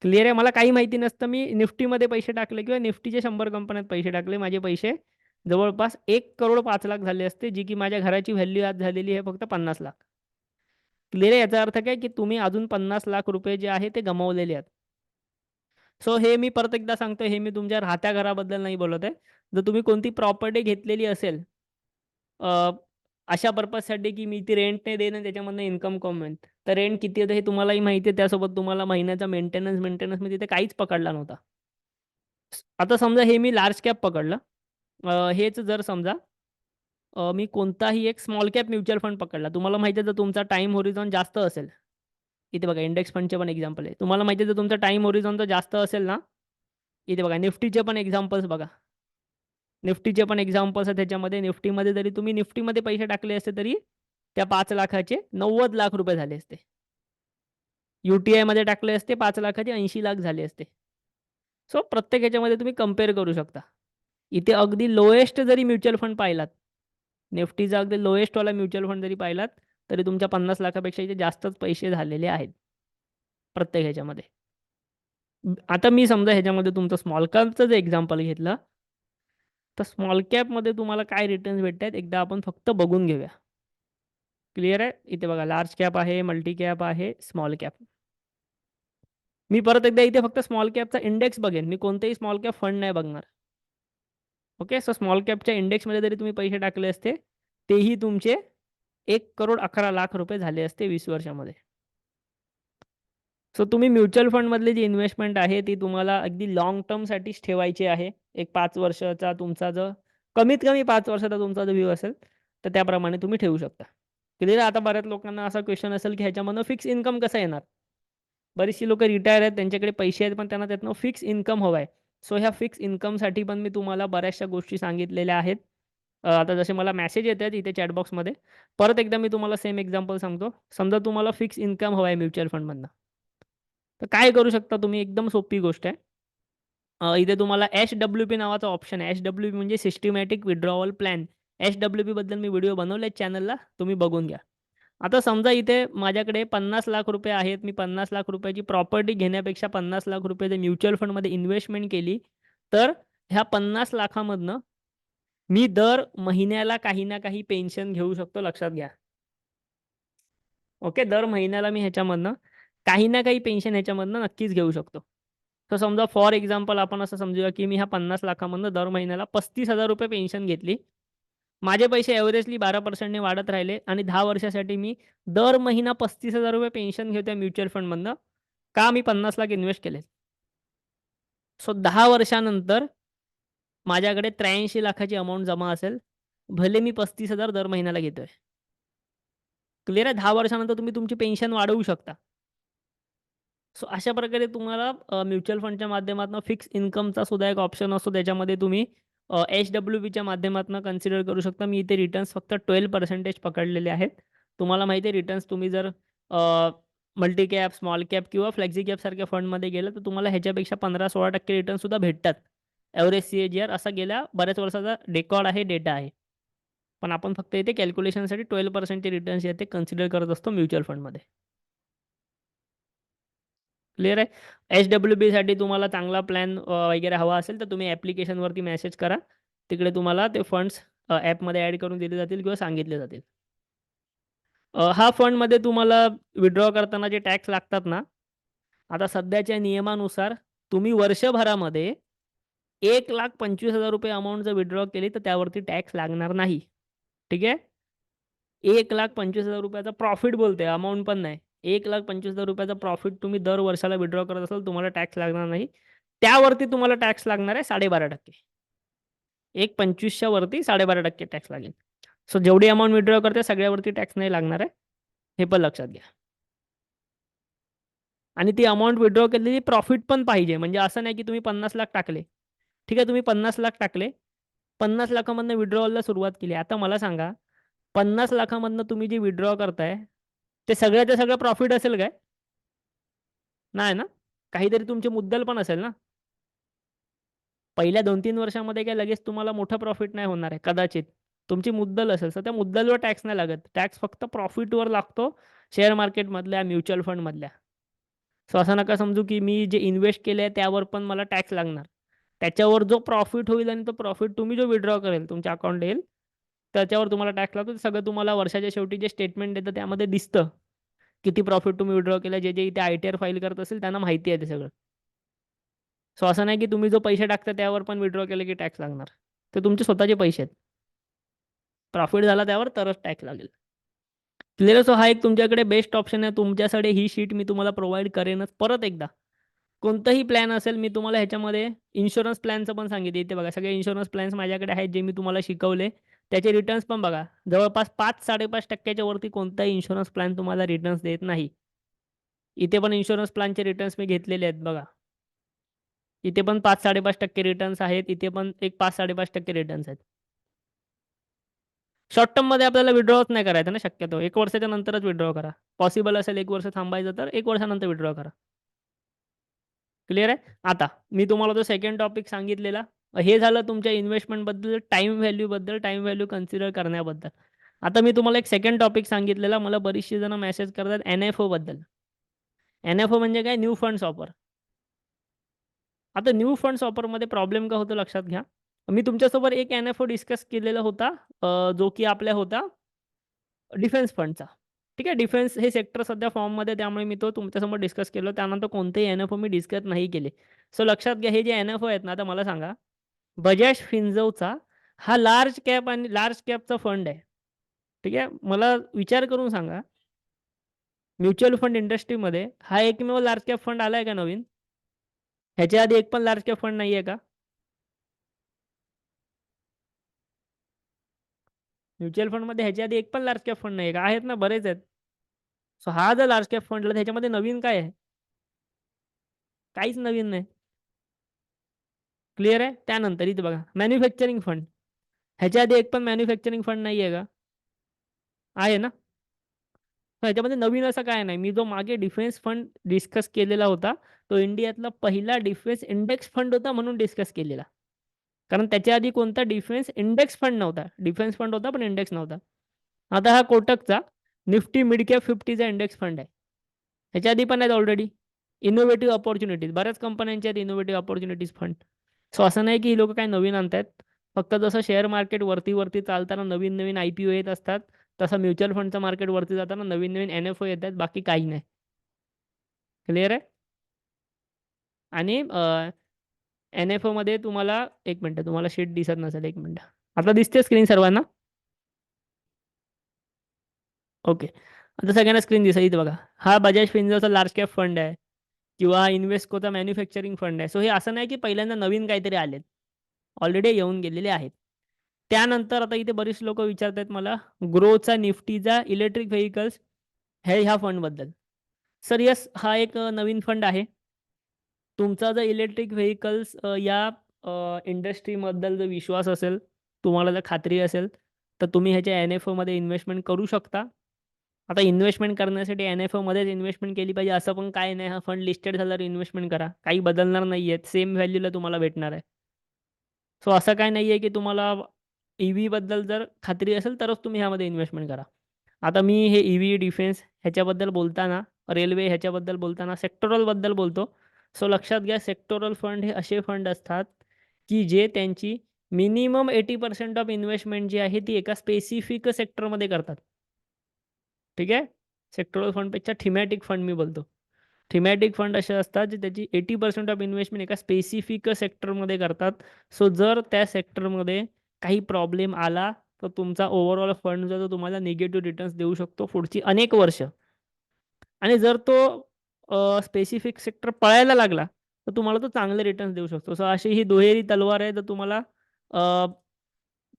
क्लिअर आहे. मला काही माहिती नसतं. मी निफ्टीमध्ये पैसे टाकले किंवा निफ्टीच्या 100 कंपन्यात पैसे टाकले. माझे पैसे जवळपास 1,05,00,000 झाले असते, जी की माझ्या घराची व्हॅल्यू आज झालेली आहे फक्त 50,00,000. क्लिअर आहे. याचा अर्थ काय, की तुम्ही अजून ₹50,00,000 जे आहे ते गमावलेले आहेत. सो हे मी परत एकदा सांगतो, हे मी तुमच्या राहत्या घराबद्दल नाही बोलत आहे. जर तुम्ही कोणती प्रॉपर्टी घेतलेली असेल, अ, अशा पर्पजसाठी की मी ती रेंटने देईन आणि त्याच्यामधनं इन्कम कमवेन. तर रेंट किती येतं हे तुम्हालाही माहिती आहे. त्यासोबत तुम्हाला महिन्याचा मेंटेनन्स मी तिथे काहीच पकडला नव्हता. आता समजा हे मी लार्ज कॅप पकडलं. हेच जर समजा मी कोणताही एक स्मॉल कॅप म्युच्युअल फंड पकडला. तुम्हाला माहिती आहे जर तुमचा टाईम होरिझॉन जास्त असेल, इथे बघा इंडेक्स फंडचे पण एक्झाम्पल आहे. तुम्हाला माहिती आहे जर तुमचा टाईम होरिझॉन जर जास्त असेल ना, इथे बघा निफ्टीचे पण एक्झाम्पल्स बघा. निफ्टीचे पण एक्झाम्पल्स आहेत त्याच्यामध्ये. निफ्टीमध्ये जरी तुम्ही निफ्टीमध्ये पैसे टाकले असते तरी त्या 5,00,000चे ₹90,00,000 झाले असते. यू-टी-आयमध्ये टाकले असते 5,00,000चे 80,00,000 झाले असते. सो प्रत्येक ह्याच्यामध्ये तुम्ही कंपेअर करू शकता. इथे अगदी लोएस्ट जरी म्युच्युअल फंड पाहिलात, निफ्टीचा अगदी लोएस्टवाला म्युच्युअल फंड जरी पाहिलात, तरी तुमच्या 50,00,000 पेक्षा इथे जास्तच पैसे झालेले आहेत. प्रत्येक ह्याच्यामध्ये. आता मी समजा ह्याच्यामध्ये तुमचं स्मॉल कॅपचं जर एक्झाम्पल घेतलं, तर स्मॉल कॅपमध्ये तुम्हाला काय रिटर्न्स भेटतायत एकदा आपण फक्त बघून घेऊया. क्लिअर आहे? इथे बघा लार्ज कॅप आहे, मल्टी कॅप आहे, स्मॉल कॅप. मी परत एकदा इथे फक्त स्मॉल कॅपचा इंडेक्स बघेन. मी कोणतेही स्मॉल कॅप फंड नाही बघणार. ओके. सो स्मॉल कॅपच्या इंडेक्समध्ये जरी तुम्ही पैसे टाकले असते, तेही तुमचे 1,11,00,000 रुपये झाले असते 20 वर्षामध्ये. सो तुम्ही म्युच्युअल फंडमधली जी इन्व्हेस्टमेंट आहे, ती तुम्हाला अगदी लाँग टर्मसाठीच ठेवायची आहे. एक 5 वर्षाचा तुमचा जो कमीत कमी 5 वर्षाचा तुमचा जो व्ह्यू असेल, तर त्याप्रमाणे तुम्ही ठेवू शकता. क्लिअर आहे? आता बऱ्याच लोकांना असा क्वेशन असेल, की ह्याच्यामधनं फिक्स इन्कम कसं येणार? बरीचशी लोकं रिटायर आहेत, त्यांच्याकडे पैसे आहेत, पण त्यांना त्यातनं फिक्स इन्कम हवा आहे. सो ह्या फिक्स इन्कमसाठी पण मी तुम्हाला बऱ्याचशा गोष्टी सांगितलेल्या आहेत. आता जसे मला मेसेज येत आहेत इथे चॅट बॉक्समध्ये. परत एकदा मी तुम्हाला सेम एक्झाम्पल सांगतो. समजा तुम्हाला फिक्स इन्कम हवा आहे म्युच्युअल फंडमधनं. तर काय करू शकता तुम्ही? एकदम सोपी गोष्ट आहे. इथे तुम्हाला एस-डब्ल्यू-पी नावाचा ऑप्शन आहे. एस-डब्ल्यू-पी म्हणजे सिस्टमॅटिक विथड्रॉवल प्लॅन. एस-डब्ल्यू-पीबद्दल मी व्हिडिओ बनवले चॅनलला, तुम्ही बघून घ्या. आता समजा इथे माझ्याकडे ₹50,00,000 आहेत. मी ₹50,00,000 ची प्रॉपर्टी घेण्यापेक्षा ₹50,00,000 जर म्युच्युअल फंडमध्ये इन्व्हेस्टमेंट केली, तर ह्या 50,00,000 मधनं मी दर महिन्याला काही ना काही पेन्शन घेऊ शकतो, लक्षात घ्या. ओके. दर महिन्याला मी ह्याच्यामधनं काही ना काही पेन्शन ह्याच्यामधनं नक्कीच घेऊ शकतो. तर समजा फॉर एक्झाम्पल आपण असं समजूया, की मी ह्या 50,00,000 मधनं दर महिन्याला ₹35,000 पेन्शन घेतली. माझे पैसे एव्हरेजली 12% ने वाढत राहिले आणि 10 वर्षासाठी मी दर महिना ₹35,000 पेन्शन घेतोय म्युच्युअल फंडमधनं. का? मी 50,00,000 इन्व्हेस्ट केलेत. सो 10 वर्षानंतर माझ्याकडे 83,00,000 ची अमाउंट जमा असेल. भले मी 35,000 दर महिन्याला घेतोय. क्लिअर आहे? 10 वर्षानंतर तुम्ही तुमची पेन्शन वाढवू शकता. सो अशा प्रकारे तुम्हाला म्युच्युअल फंडच्या माध्यमातून फिक्स इन्कमचा सुद्धा एक ऑप्शन असतो. त्याच्यामध्ये तुम्ही एच-डब्ल्यू-पीच्या माध्यमातून कन्सिडर करू शकता. मी इथे रिटर्न्स फक्त 12% पकडलेले आहेत. तुम्हाला माहिती आहे रिटर्न्स तुम्ही जर मल्टी कॅप, स्मॉल कॅप किंवा फ्लेक्सी कॅप सारख्या फंडमध्ये गेलं, तर तुम्हाला ह्याच्यापेक्षा 15-16% रिटर्न्ससुद्धा भेटतात. एव्हरेज सी-ए-जी-आर असा गेल्या बऱ्याच वर्षाचा रेकॉर्ड आहे, डेटा आहे. पण आपण फक्त इथे कॅल्क्युलेशनसाठी 12% चे रिटर्न्स जे ते कन्सिडर करत असतो म्युच्युअल फंडमध्ये. क्लिअर आहे. एच-डब्ल्यू-बीसाठी तुम्हाला चांगला प्लॅन वगैरे हवा असेल, तर तुम्ही ॲप्लिकेशनवरती मेसेज करा. तिकडे तुम्हाला ते फंड्स ॲपमध्ये ॲड करून दिले जातील किंवा सांगितले जातील. हा फंडमध्ये तुम्हाला विथड्रॉ करताना जे टॅक्स लागतात ना, आता सध्याच्या नियमानुसार तुम्ही वर्षभरामध्ये ₹1,25,000 अमाउंट जर विथड्रॉ केली, तर त्यावरती टॅक्स लागणार नाही. ठीक आहे. ₹1,25,000 चा प्रॉफिट बोलतोय, अमाउंट पण नाही. ₹1,25,000 चा प्रॉफिट तुम्ही दर वर्षाला विथड्रॉ करत असाल, तुम्हाला टॅक्स लागणार नाही. त्यावरती तुम्हाला टॅक्स लागणार आहे 12.5%. 1,25 च्या वरती 12.5% टॅक्स लागेल. सो जेवढी अमाउंट विथड्रॉ करते सगळ्यावरती टॅक्स नाही लागणार आहे. हे पण लक्षात घ्या. आणि ती अमाउंट विथड्रॉ केलेली प्रॉफिट पण पाहिजे. म्हणजे असं नाही की तुम्ही 50,00,000 टाकले. ठीक आहे, तुम्ही 50,00,000 टाकले. 50,00,000 मधनं विथड्रॉवलला सुरुवात केली. आता मला सांगा 50,00,000 मधनं तुम्ही जे विथड्रॉ करताय, ते सगळ्याच्या सगळं प्रॉफिट असेल काय? नाही ना? काहीतरी तुमची मुद्दल पण असेल ना? पहिल्या 2-3 वर्षामध्ये काय लगेच तुम्हाला मोठं प्रॉफिट नाही होणार आहे कदाचित. तुमची मुद्दल असेल, तर त्या मुद्दलवर टॅक्स नाही लागत. टॅक्स फक्त प्रॉफिटवर लागतो शेअर मार्केटमधल्या, म्युच्युअल फंडमधल्या. सो असं नका समजू, की मी जे इन्व्हेस्ट केलंय त्यावर पण मला टॅक्स लागणार. त्याच्यावर जो प्रॉफिट होईल आणि तो प्रॉफिट तुम्ही जो विथड्रॉ करेल तुमच्या अकाउंट येईल, त्याच्यावर तुम्हाला टॅक्स लागतो. ते सगळं तुम्हाला वर्षाच्या शेवटी जे स्टेटमेंट येतं त्यामध्ये दिसतं. किती प्रॉफिट तुम्ही विथड्रॉ केलं. जे इथे आय-टी-आर फाईल करत असेल त्यांना माहिती आहे ते सगळं. सो असं नाही की तुम्ही जो पैसे टाकता त्यावर पण विथड्रॉ केलं की टॅक्स लागणार. ते तुमचे स्वतःचे पैसे आहेत. प्रॉफिट झाला त्यावर तरच टॅक्स लागेल. क्लिअर. सो हा एक तुमच्याकडे बेस्ट ऑप्शन आहे. तुमच्यासाठी ही शीट मी तुम्हाला प्रोव्हाईड करेनच परत एकदा. कोणताही प्लॅन असेल मी तुम्हाला ह्याच्यामध्ये इन्शुरन्स प्लॅनचं पण सांगितलं. इथे बघा सगळे इन्शुरन्स प्लॅन्स माझ्याकडे आहेत जे मी तुम्हाला शिकवले. त्याचे रिटर्न्स पण बघा. जवळपास 5-5.5% च्या वरती कोणताही इन्शुरन्स प्लॅन तुम्हाला रिटर्न्स देत नाही. इथे पण इन्शुरन्स प्लॅनचे रिटर्न्स मी घेतलेले आहेत बघा. इथे पण 5-5.5% रिटर्न्स आहेत. इथे पण एक 5-5.5% रिटर्न्स आहेत. शॉर्ट टर्ममध्ये आपल्याला विथड्रॉच नाही करायचं ना शक्यतो. 1 वर्षाच्या नंतरच विथड्रॉ करा. पॉसिबल असेल 1 वर्ष थांबायचं तर 1 वर्षानंतर विथड्रॉ करा. क्लिअर आहे? आता मी तुम्हाला जो सेकंड टॉपिक सांगितलेला, हे झालं तुमच्या इन्व्हेस्टमेंटबद्दल, टाईम व्हॅल्यूबद्दल, टाईम व्हॅल्यू कन्सिडर करण्याबद्दल. आता मी तुम्हाला एक सेकंड टॉपिक सांगितलेला. मला बरीचशी जण मेसेज करतात एन-एफ-ओबद्दल. एन-एफ-ओ म्हणजे काय? New funds offer. आता न्यू फंड्स ऑफरमध्ये प्रॉब्लेम काय होतो लक्षात घ्या. मी तुमच्यासोबत एक एन-एफ-ओ डिस्कस केलेला होता, जो की आपल्या होता डिफेन्स फंडचा. ठीक आहे. डिफेन्स हे सेक्टर सध्या फॉर्ममध्ये, त्यामुळे मी तो तुमच्यासमोर डिस्कस केलं. त्यानंतर कोणतेही एन-एफ-ओ मी डिस्कस नाही केले. सो लक्षात घ्या, हे जे एन-एफ-ओ आहेत ना, आता मला सांगा, बजाज फिन्झोचा हा लार्ज कॅप आणि लार्ज कॅपचा फंड आहे. ठीक आहे. मला विचार करून सांगा, म्युच्युअल फंड इंडस्ट्रीमध्ये हा एकमेव लार्ज कॅप फंड आलाय का नवीन? ह्याच्या आधी एक पण लार्ज कॅप फंड नाहीये का? म्युच्युअल फंडमध्ये ह्याच्या आधी एक पण लार्ज कॅप फंड नाहीये का? आहेत ना, बरेच आहेत. सो हा जर लार्ज कॅप फंडला, ह्याच्यामध्ये नवीन काय आहे? काहीच नवीन नाही. क्लिअर आहे? त्यानंतर इथे बघा, मॅन्युफॅक्चरिंग फंड. ह्याच्या आधी एक पण मॅन्युफॅक्चरिंग फंड नाहीये का? आहे ना? तर ह्याच्यामध्ये नवीन असं काय नाही. मी जो मागे डिफेन्स फंड डिस्कस केलेला होता, तो इंडियातला पहिला डिफेन्स इंडेक्स फंड होता म्हणून डिस्कस केलेला. कारण त्याच्या आधी कोणता डिफेन्स इंडेक्स फंड नव्हता. डिफेन्स फंड होता पण इंडेक्स नव्हता. आता हा कोटकचा निफ्टी मिड कॅप 50चा इंडेक्स फंड आहे. ह्याच्या आधी पण आहेत ऑलरेडी. इनोव्हेटिव्ह अपॉर्च्युनिटीज, बऱ्याच कंपन्यांच्या आहेत इनोव्हेटिव्ह अपॉर्च्युनिटीज फंड. सो असं नाही की ही लोकं काही नवीन आणतायत. फक्त जसं शेअर मार्केट वरती-वरती चालताना नवीन-नवीन आय-पी-ओ येत असतात, तसं म्युच्युअल फंडचं मार्केट वरती जाताना नवीन-नवीन एन-एफ-ओ येतात. बाकी काही नाही. क्लिअर आहे? आणि एन-एफ-ओमध्ये तुम्हाला, एक मिनिटं, तुम्हाला शीट दिसत नसेल, एक मिनिटं. आता दिसते स्क्रीन सर्वांना? ओके. आता सगळ्यांना स्क्रीन दिसेल. इथे बघा. हा बजाज फिन्झोचा लार्ज कॅप फंड आहे किंवा हा इन्व्हेस्कोचा मॅन्युफॅक्चरिंग फंड आहे. सो हे असं नाही की पहिल्यांदा नवीन काहीतरी आलेत. ऑलरेडी येऊन गेलेले आहेत. त्यानंतर आता इथे बरीच लोकं विचारतायत मला, ग्रोचा निफ्टीचा इलेक्ट्रिक व्हेइकल्स ह्या फंडबद्दल. सर येस, हा एक नवीन फंड आहे. तुमचा जर इलेक्ट्रिक व्हेइकल्स या इंडस्ट्रीबद्दल जर विश्वास असेल, तुम्हाला जर खात्री असेल, तर तुम्ही ह्याच्या एन-एफ-ओमध्ये इन्व्हेस्टमेंट करू शकता. आता इन्व्हेस्टमेंट करण्यासाठी एन-एफ-ओमध्येच इन्व्हेस्टमेंट केली पाहिजे असं पण काही नाही. हा फंड लिस्टेड झाल्यावर इन्व्हेस्टमेंट करा. काही बदलणार नाहीये. सेम व्हॅल्यूला तुम्हाला भेटणार आहे. सो असं काही नाहीये, की तुम्हाला ई-व्हीबद्दल जर खात्री असेल तरच तुम्ही ह्यामध्ये इन्व्हेस्टमेंट करा. आता मी हे ई-व्ही, डिफेन्स ह्याच्याबद्दल बोलताना, रेल्वे ह्याच्याबद्दल बोलताना सेक्टोरलबद्दल बोलतो. सो लक्षात घ्या, सेक्टोरल फंड हे असे फंड असतात, की जे त्यांची मिनिमम 80% ऑफ इन्व्हेस्टमेंट जी आहे ती एका स्पेसिफिक सेक्टरमध्ये करतात. ठीक आहे. सेक्टोरल फंडपेक्षा थीमॅटिक फंड मी बोलतो. थीमॅटिक फंड असे असतात, जे त्याची 80% ऑफ इन्व्हेस्टमेंट एका स्पेसिफिक सेक्टरमध्ये करतात. सो जर त्या सेक्टरमध्ये काही प्रॉब्लेम आला, तर तुमचा ओव्हरऑल फंड जो, तो तुम्हाला निगेटिव्ह रिटर्न्स देऊ शकतो पुढची अनेक वर्ष. आणि जर तो स्पेसिफिक सेक्टर पळायला लागला, तर तुम्हाला तो चांगले रिटर्न्स देऊ शकतो. सो अशी ही दुहेरी तलवार आहे. तर तुम्हाला अ,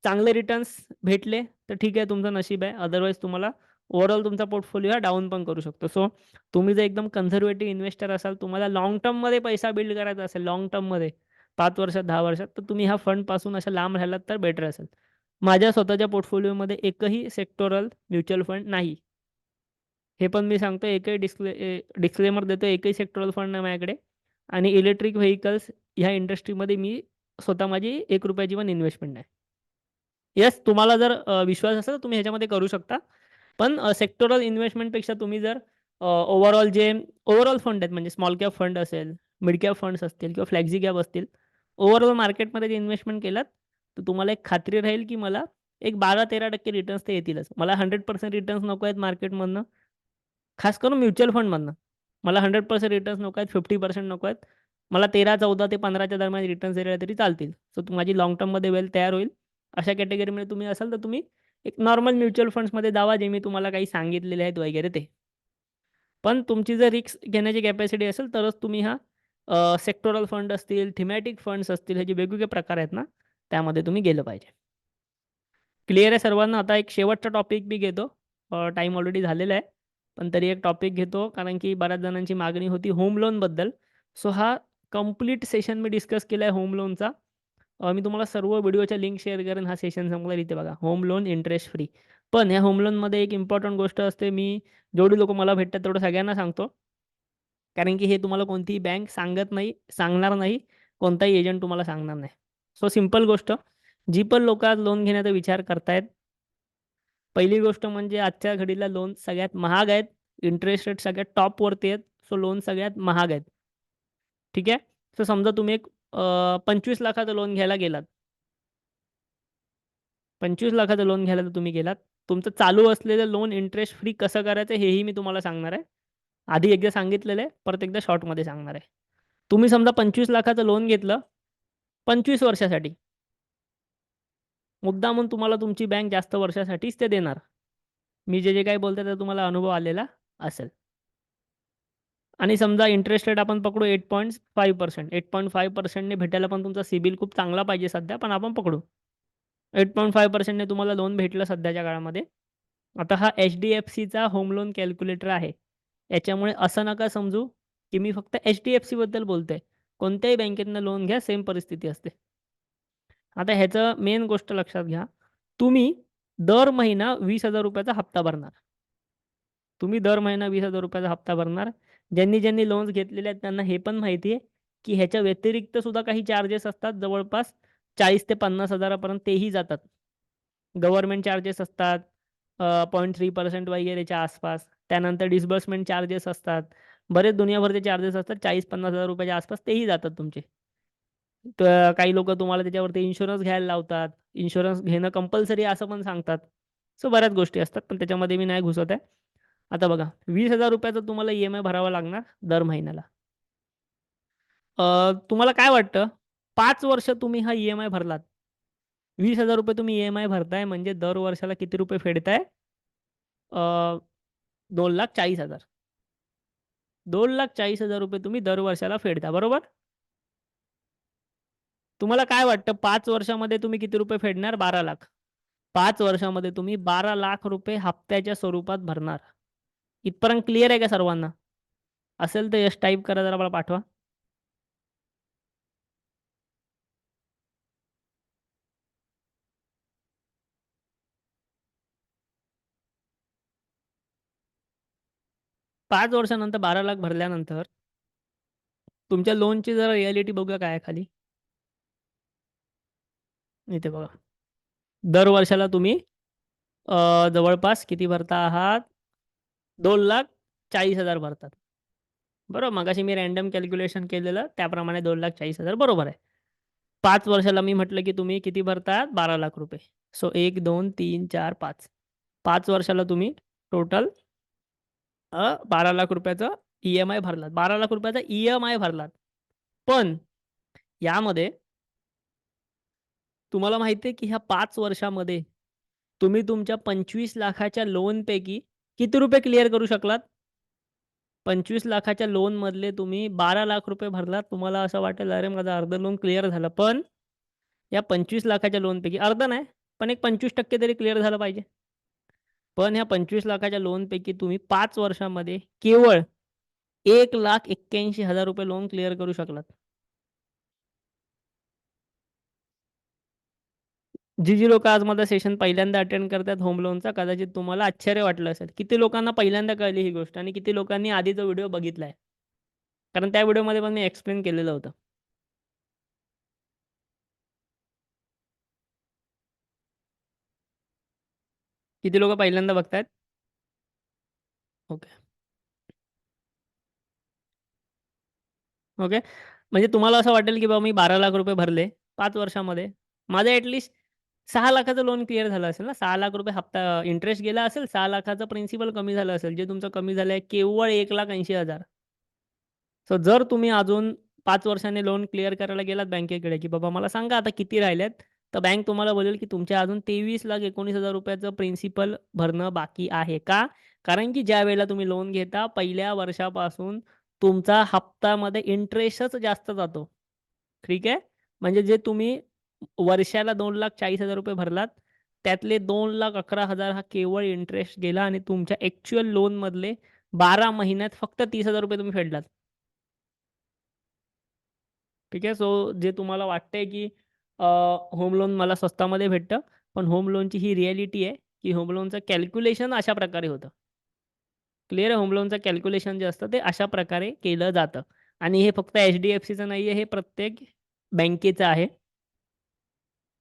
चांगले रिटर्न्स भेटले, तर ठीक आहे, तुमचं नशीब आहे. अदरवाईज तुम्हाला ओव्हरऑल तुमचा पोर्टफोलिओ हा डाउन पण करू शकतो. सो तुम्ही जर एकदम कन्झर्व्हेटिव्ह इन्व्हेस्टर असाल, तुम्हाला लाँग टर्ममध्ये पैसा बिल्ड करायचा असेल, लाँग टर्ममध्ये 5 वर्षात, 10 वर्षात, तर तुम्ही ह्या फंडपासून अशा लांब राहिलात तर बेटर असेल. माझ्या स्वतःच्या पोर्टफोलिओमध्ये एकही सेक्टोरल म्युच्युअल फंड नाही. हे पण मी सांगतो, एकही डिस्क्लेमर देतो, एकही सेक्टोरल फंड नाही माझ्याकडे. आणि इलेक्ट्रिक व्हेइकल्स ह्या इंडस्ट्रीमध्ये मी स्वतः माझी ₹1 पण इन्व्हेस्टमेंट नाही. येस, तुम्हाला जर विश्वास असेल तर तुम्ही ह्याच्यामध्ये करू शकता. पण सेक्टोरल इन्व्हेस्टमेंटपेक्षा तुम्ही जर ओव्हरऑल जे ओव्हरऑल फंड आहेत, म्हणजे स्मॉल कॅप फंड असेल, मिड कॅप फंड्स असतील किंवा फ्लॅक्सी कॅप असतील, ओव्हरऑल मार्केटमध्ये जे इन्व्हेस्टमेंट केलात, तर तुम्हाला एक खात्री राहील, की मला एक 12-13% रिटर्न्स तर येतीलच. मला 100% रिटर्न्स नको आहेत मार्केटमधनं, खास करून म्युच्युअल फंडमधनं. मला 100% रिटर्न्स नको आहेत, 50% नको आहेत. मला 13, 14 ते 15च्या दरम्यान रिटर्न्स दिले तरी चालतील. सो माझी लाँग टर्ममध्ये वेल्थ तयार होईल. अशा कॅटेगरीमध्ये तुम्ही असाल, तर तुम्ही एक नॉर्मल म्युच्युअल फंड्समध्ये जावा, जे मी तुम्हाला काही सांगितलेले आहेत वगैरे ते. पण तुमची जर रिस्क घेण्याची कॅपॅसिटी असेल, तरच तुम्ही हा सेक्टोरल फंड असतील, थीमॅटिक फंड्स असतील, हे जे वेगवेगळे प्रकार आहेत ना, त्यामध्ये तुम्ही गेलं पाहिजे. क्लिअर आहे सर्वांना? आता एक शेवटचा टॉपिक मी घेतो. टाईम ऑलरेडी झालेला आहे. पण तरी एक टॉपिक घेतो, कारण की बऱ्याच जणांची मागणी होती होम लोनबद्दल. सो हा कंप्लीट सेशन मी डिस्कस केला आहे होम लोनचा. मी तुम्हाला सर्व व्हिडिओच्या लिंक शेअर करेन. हा सेशन संपला इथे बघा. Home loan interest free. पण ह्या होम लोनमध्ये एक इम्पोर्टंट गोष्ट असते. मी जेवढी लोकं मला भेटतात तेवढं सगळ्यांना सांगतो. कारण की हे तुम्हाला कोणतीही बँक सांगत नाही, सांगणार नाही. कोणताही एजंट तुम्हाला सांगणार नाही. सो सिंपल गोष्ट, जी पण लोकं आज लोन घेण्याचा विचार करतायत, पहिली गोष्ट म्हणजे आजच्या घडीला लोन सगळ्यात महाग आहेत. इंटरेस्ट रेट सगळ्यात टॉपवरती आहेत. सो लोन सगळ्यात महाग आहेत. ठीक आहे. तर समजा तुम्ही एक 25,00,000चं लोन घ्यायला गेलात. 25,00,000चं लोन घ्यायला जर तुम्ही गेलात, तुमचं चालू असलेलं लोन इंटरेस्ट फ्री कसं करायचं हेही मी तुम्हाला सांगणार आहे. आधी एकदा सांगितलेलं आहे, परत एकदा शॉर्टमध्ये सांगणार आहे. तुम्ही समजा 25,00,000चं लोन घेतलं 25 वर्षासाठी. मुद्दामून तुम्हाला तुमची बँक जास्त वर्षासाठीच ते देणार. मी जे काही बोलतोय त्याचा तुम्हाला अनुभव आलेला असेल. आणि समजा इंटरेस्ट रेट आपण पकडू 8.5%. 8.5% ने भेटायला पण तुमचा सिबिल खूप चांगला पाहिजे सध्या, पण आपण पकडू. 8.5% ने तुम्हाला लोन भेटलं सध्याच्या काळामध्ये. आता हा एच-डी-एफ-सीचा होम लोन कॅल्क्युलेटर आहे. याच्यामुळे असं नका समजू, की मी फक्त एच-डी-एफ-सीबद्दल बोलतोय. कोणत्याही बँकेतनं लोन घ्या, सेम परिस्थिती असते. आता ह्याचं मेन गोष्ट लक्षात घ्या. तुम्ही दर महिना ₹20,000 चा हप्ता भरणार. तुम्ही दर महिना ₹20,000 चा हप्ता भरणार. ज्यांनी लोन्स घेतलेले आहेत त्यांना हे पण माहिती आहे, की ह्याच्या व्यतिरिक्त सुद्धा काही चार्जेस असतात जवळपास 40,000 ते 50,000 पर्यंत तेही जातात. गव्हर्नमेंट चार्जेस असतात 0.3% वगैरेच्या आसपास. त्यानंतर डिस्बर्समेंट चार्जेस असतात. बरेच दुनियाभरचे चार्जेस असतात 40,000-50,000 च्या आसपास तेही जातात तुमचे. तर काही लोकं तुम्हाला त्याच्यावरती इन्शुरन्स घ्यायला लावतात. इन्शुरन्स घेणं कंपल्सरी आहे असं पण सांगतात. सो बऱ्याच गोष्टी असतात, पण त्याच्यामध्ये मी नाही घुसत आहे. आता बघा ₹20,000 चा तुम्हाला ई-एम-आय भरावा लागणार दर महिन्याला. तुम्हाला काय वाटतं 5 वर्ष तुम्ही हा ई-एम-आय भरलात. ₹20,000 तुम्ही ई-एम-आय भरताय म्हणजे दर वर्षाला किती रुपये फेडताय? अ, 2,40,000. ₹2,40,000 तुम्ही दर वर्षाला फेडता, बरोबर? तुम्हाला काय वाटतं 5 वर्षामध्ये तुम्ही किती रुपये फेडणार? 12,00,000. 5 वर्षामध्ये तुम्ही ₹12,00,000 हप्त्याच्या स्वरूपात भरणार. इथपर्यंत क्लिअर आहे का सर्वांना? असेल तर यस टाइप करा जरा मला पाठवा. 5 वर्षानंतर 12,00,000 भरल्यानंतर तुमच्या लोनची जरा रिॲलिटी बघूया काय आहे खाली. इथे बघा. दर वर्षाला तुम्ही जवळपास किती भरता आहात? 2,40,000 भरतात. बरोबर. मगाशी मी रँडम कॅल्क्युलेशन केलेलं त्याप्रमाणे 2,40,000 बरोबर आहे. 5 वर्षाला मी म्हटलं की तुम्ही किती भरतात? ₹12,00,000. सो 1, 2, 3, 4, 5. 5 वर्षाला तुम्ही टोटल ₹12,00,000 चं ई-एम-आय भरलात. ₹12,00,000 चा ई-एम-आय भरलात. पण यामध्ये तुम्हाला माहिती आहे की ह्या 5 वर्षामध्ये तुम्ही तुमच्या 25,00,000च्या लोनपैकी किती रुपये क्लिअर करू शकलात? 25,00,000च्या लोनमधले तुम्ही ₹12,00,000 भरलात. तुम्हाला असं वाटेल, "अरे, माझं अर्धं लोन क्लिअर झालं." पण या 25,00,000च्या लोनपैकी अर्धं नाही, पण एक 25% तरी क्लिअर झालं पाहिजे. पण ह्या 25,00,000च्या लोनपैकी तुम्ही 5 वर्षामध्ये केवळ ₹1,81,000 लोन क्लिअर करू शकलात. जी लोकं आज माझा सेशन पहिल्यांदा अटेंड करतात होम लोनचा, कदाचित तुम्हाला आश्चर्य वाटलं असेल. किती लोकांना पहिल्यांदा कळली ही गोष्ट आणि किती लोकांनी आधीचा व्हिडिओ बघितलाय. कारण त्या व्हिडिओमध्ये पण मी एक्सप्लेन केलेलं होतं. किती लोकं पहिल्यांदा बघतायत? ओके. ओके. म्हणजे तुम्हाला असं वाटेल, की बाबा मी ₹12,00,000 भरले 5 वर्षामध्ये. माझं ॲटलीस्ट 6,00,000चं लोन क्लिअर झालं असेल ना. ₹6,00,000 हप्ता इंटरेस्ट गेला असेल, 6,00,000चं प्रिन्सिपल कमी झालं असेल. जे तुमचं कमी झालं आहे केवळ 1,80,000. सो जर तुम्ही अजून 5 वर्षांनी लोन क्लिअर करायला गेलात बँकेकडे, की बाबा मला सांगा आता किती राहिलेत, तर बँक तुम्हाला बोलेल, की तुमच्या अजून ₹23,19,000 प्रिन्सिपल भरणं बाकी आहे. का? कारण की ज्यावेळेला तुम्ही लोन घेता पहिल्या वर्षापासून तुमचा हप्तामध्ये इंटरेस्टच जास्त जातो. ठीक आहे. म्हणजे जे तुम्ही वर्षाला ₹2,40,000 भरलात, त्यातले 2,11,000 हा केवळ इंटरेस्ट गेला आणि तुमच्या ॲक्चुअल लोनमधले 12 महिन्यात फक्त ₹30,000 तुम्ही फेडलात. ठीक आहे. सो जे तुम्हाला वाटतंय की होम लोन मला स्वस्तामध्ये भेटतं. पण होम लोनची ही रिॲलिटी आहे, की होम लोनचं कॅल्क्युलेशन अशा प्रकारे होतं. क्लिअर आहे. होम लोनचं कॅल्क्युलेशन जे असतं ते अशा प्रकारे केलं जातं. आणि हे फक्त एच-डी-एफ-सीचं नाही आहे, हे प्रत्येक बँकेचं आहे.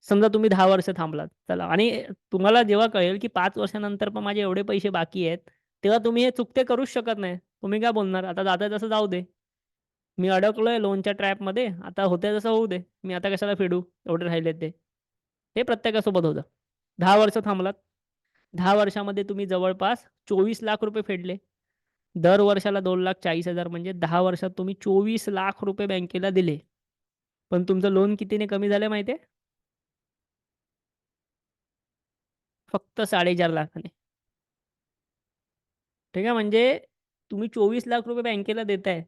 समजा तुम्ही 10 वर्ष थांबलात. चला आणि तुम्हाला जेव्हा कळेल, की 5 वर्षानंतर पण माझे एवढे पैसे बाकी आहेत, तेव्हा तुम्ही हे चुकते करूच शकत नाही. तुम्ही काय बोलणार, "आता जातंय तसं जाऊ दे. मी अडकलोय लोनच्या ट्रॅपमध्ये. आता होतंय तसं होऊ दे. मी आता कशाला फेडू एवढे राहिलेत ते." हे प्रत्येकासोबत होतं. 10 वर्ष थांबलात. 10 वर्षामध्ये तुम्ही जवळपास 24,00,000 फेडले. दर वर्षाला 2,40,000 म्हणजे 10 वर्षात तुम्ही 24,00,000 बँकेला दिले. पण तुमचं लोन कितीने कमी झालं माहिती आहे? फक्त 4,50,000 ने. ठीक आहे. म्हणजे तुम्ही 24,00,000 बँकेला देताय.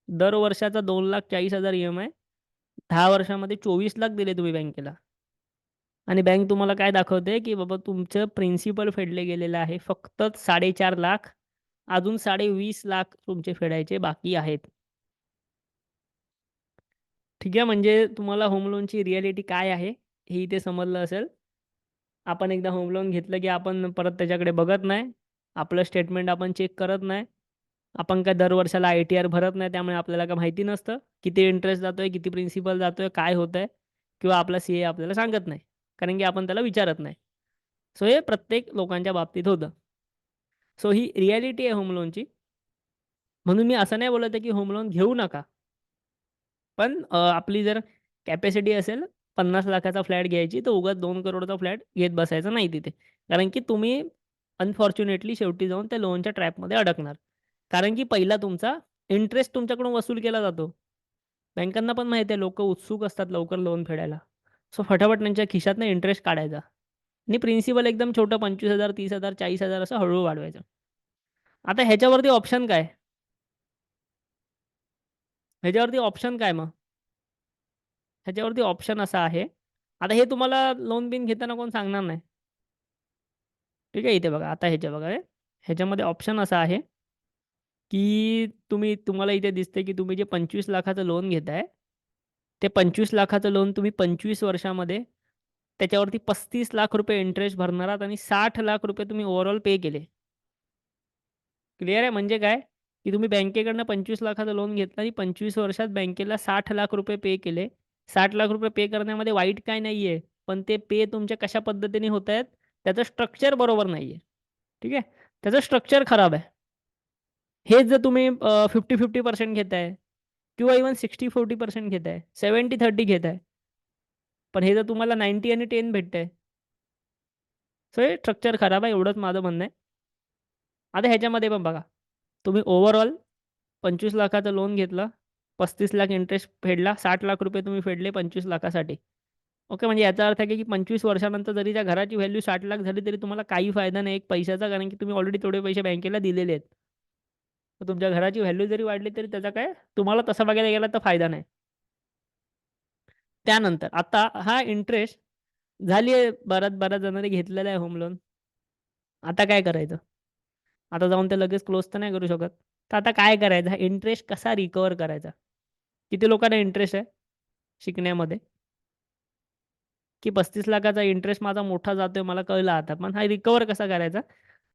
दर वर्षाचा 2,40,000 ई-एम-आय. 10 वर्षामध्ये 24,00,000 दिले तुम्ही बँकेला. आणि बँक तुम्हाला काय दाखवते, की बाबा तुमचं प्रिन्सिपल फेडले गेलेलं आहे फक्त 4,50,000. अजून 20,20,00,000 तुमचे फेडायचे बाकी आहेत. ठीक आहे. म्हणजे तुम्हाला होम लोनची रिॲलिटी काय आहे, हे इथे समजलं असेल. आपण एकदा होम लोन घेतलं, की आपण परत त्याच्याकडे बघत नाही. आपलं स्टेटमेंट आपण चेक करत नाही. आपण काय दर वर्षाला आय-टी-आर भरत नाही. त्यामुळे आपल्याला काय माहिती नसतं. किती इंटरेस्ट जातोय, किती प्रिन्सिपल जातोय, काय होतंय किंवा आपला सी-ए आपल्याला सांगत नाही. कारण की आपण त्याला विचारत नाही. सो हे प्रत्येक लोकांच्या बाबतीत होतं. सो ही रिॲलिटी आहे होम लोनची. म्हणून मी असं नाही बोलत आहे, की होम लोन घेऊ नका. पण आपली जर कॅपॅसिटी असेल 50,00,000चा फ्लॅट घ्यायची, तर उगाच 2,00,00,000चा फ्लॅट घेत बसायचा नाही तिथे. कारण की तुम्ही अनफॉर्च्युनेटली शेवटी जाऊन त्या लोनच्या ट्रॅपमध्ये अडकणार. कारण की पहिला तुमचा इंटरेस्ट तुमच्याकडून वसूल केला जातो. बँकांना पण माहिती आहे लोकं उत्सुक असतात लवकर लोन फेडायला. सो फटाफट त्यांच्या खिशातनं इंटरेस्ट काढायचा आणि प्रिन्सिपल एकदम छोटं 25,000, 30,000, 40,000 असं हळू वाढवायचं. आता ह्याच्यावरती ऑप्शन काय? ह्याच्यावरती ऑप्शन काय मग? ह्याच्यावरती ऑप्शन असा आहे. आता हे तुम्हाला लोन बिन घेताना कोण सांगणार नाही. ठीक आहे. इथे बघा, आता ह्याच्या बघा हे. ह्याच्यामध्ये ऑप्शन असा आहे, की तुम्हाला इथे दिसते, की तुम्ही जे 25,00,000चं लोन घेताय, ते 25,00,000चं लोन तुम्ही 25 वर्षामध्ये त्याच्यावरती ₹35,00,000 इंटरेस्ट भरणार आहात आणि ₹60,00,000 तुम्ही ओव्हरऑल पे केले. क्लिअर आहे? म्हणजे काय, की तुम्ही बँकेकडनं 25,00,000चं लोन घेतलं आणि 25 वर्षात बँकेला ₹60,00,000 पे केले. ₹60,00,000 पे करण्यामध्ये वाईट काही नाहीये. पण ते पे तुमच्या कशा पद्धतीने होतायत, त्याचं स्ट्रक्चर बरोबर नाहीये. ठीक आहे. त्याचं स्ट्रक्चर खराब आहे. हेच जर तुम्ही 50-50% घेताय किंवा इव्हन 60-40% घेताय, 70-30 घेताय. पण हे जर तुम्हाला 90 आणि 10 भेटतंय. सो हे स्ट्रक्चर खराब आहे एवढंच माझं म्हणणं आहे. आता ह्याच्यामध्ये पण बघा, तुम्ही ओव्हरऑल 25,00,000चं लोन घेतलं, 35,00,000 इंटरेस्ट फेडला, ₹60,00,000 तुम्ही फेडले 25,00,000साठी. ओके. म्हणजे याचा अर्थ आहे की 25 वर्षानंतर जरी त्या घराची व्हॅल्यू 60,00,000 झाली तरी तुम्हाला काही फायदा नाही एक पैशाचा कारण की तुम्ही ऑलरेडी तेवढे पैसे बँकेला दिलेले आहेत. तर तुमच्या घराची व्हॅल्यू जरी वाढली तरी त्याचा काय तुम्हाला तसा बघायला गेला तर फायदा नाही. त्यानंतर आता हा इंटरेस्ट झाली आहे बऱ्याच जणांनी घेतलेला आहे होम लोन. आता काय करायचं? आता जाऊन ते लगेच क्लोज तर नाही करू शकत. तर आता काय करायचं? हा इंटरेस्ट कसा रिकव्हर करायचा? किती लोकांना इंटरेस्ट आहे शिकण्यामध्ये? की 35,00,000चा इंटरेस्ट माझा मोठा जातोय मला कळलं आता. पण हा रिकव्हर कसा करायचा?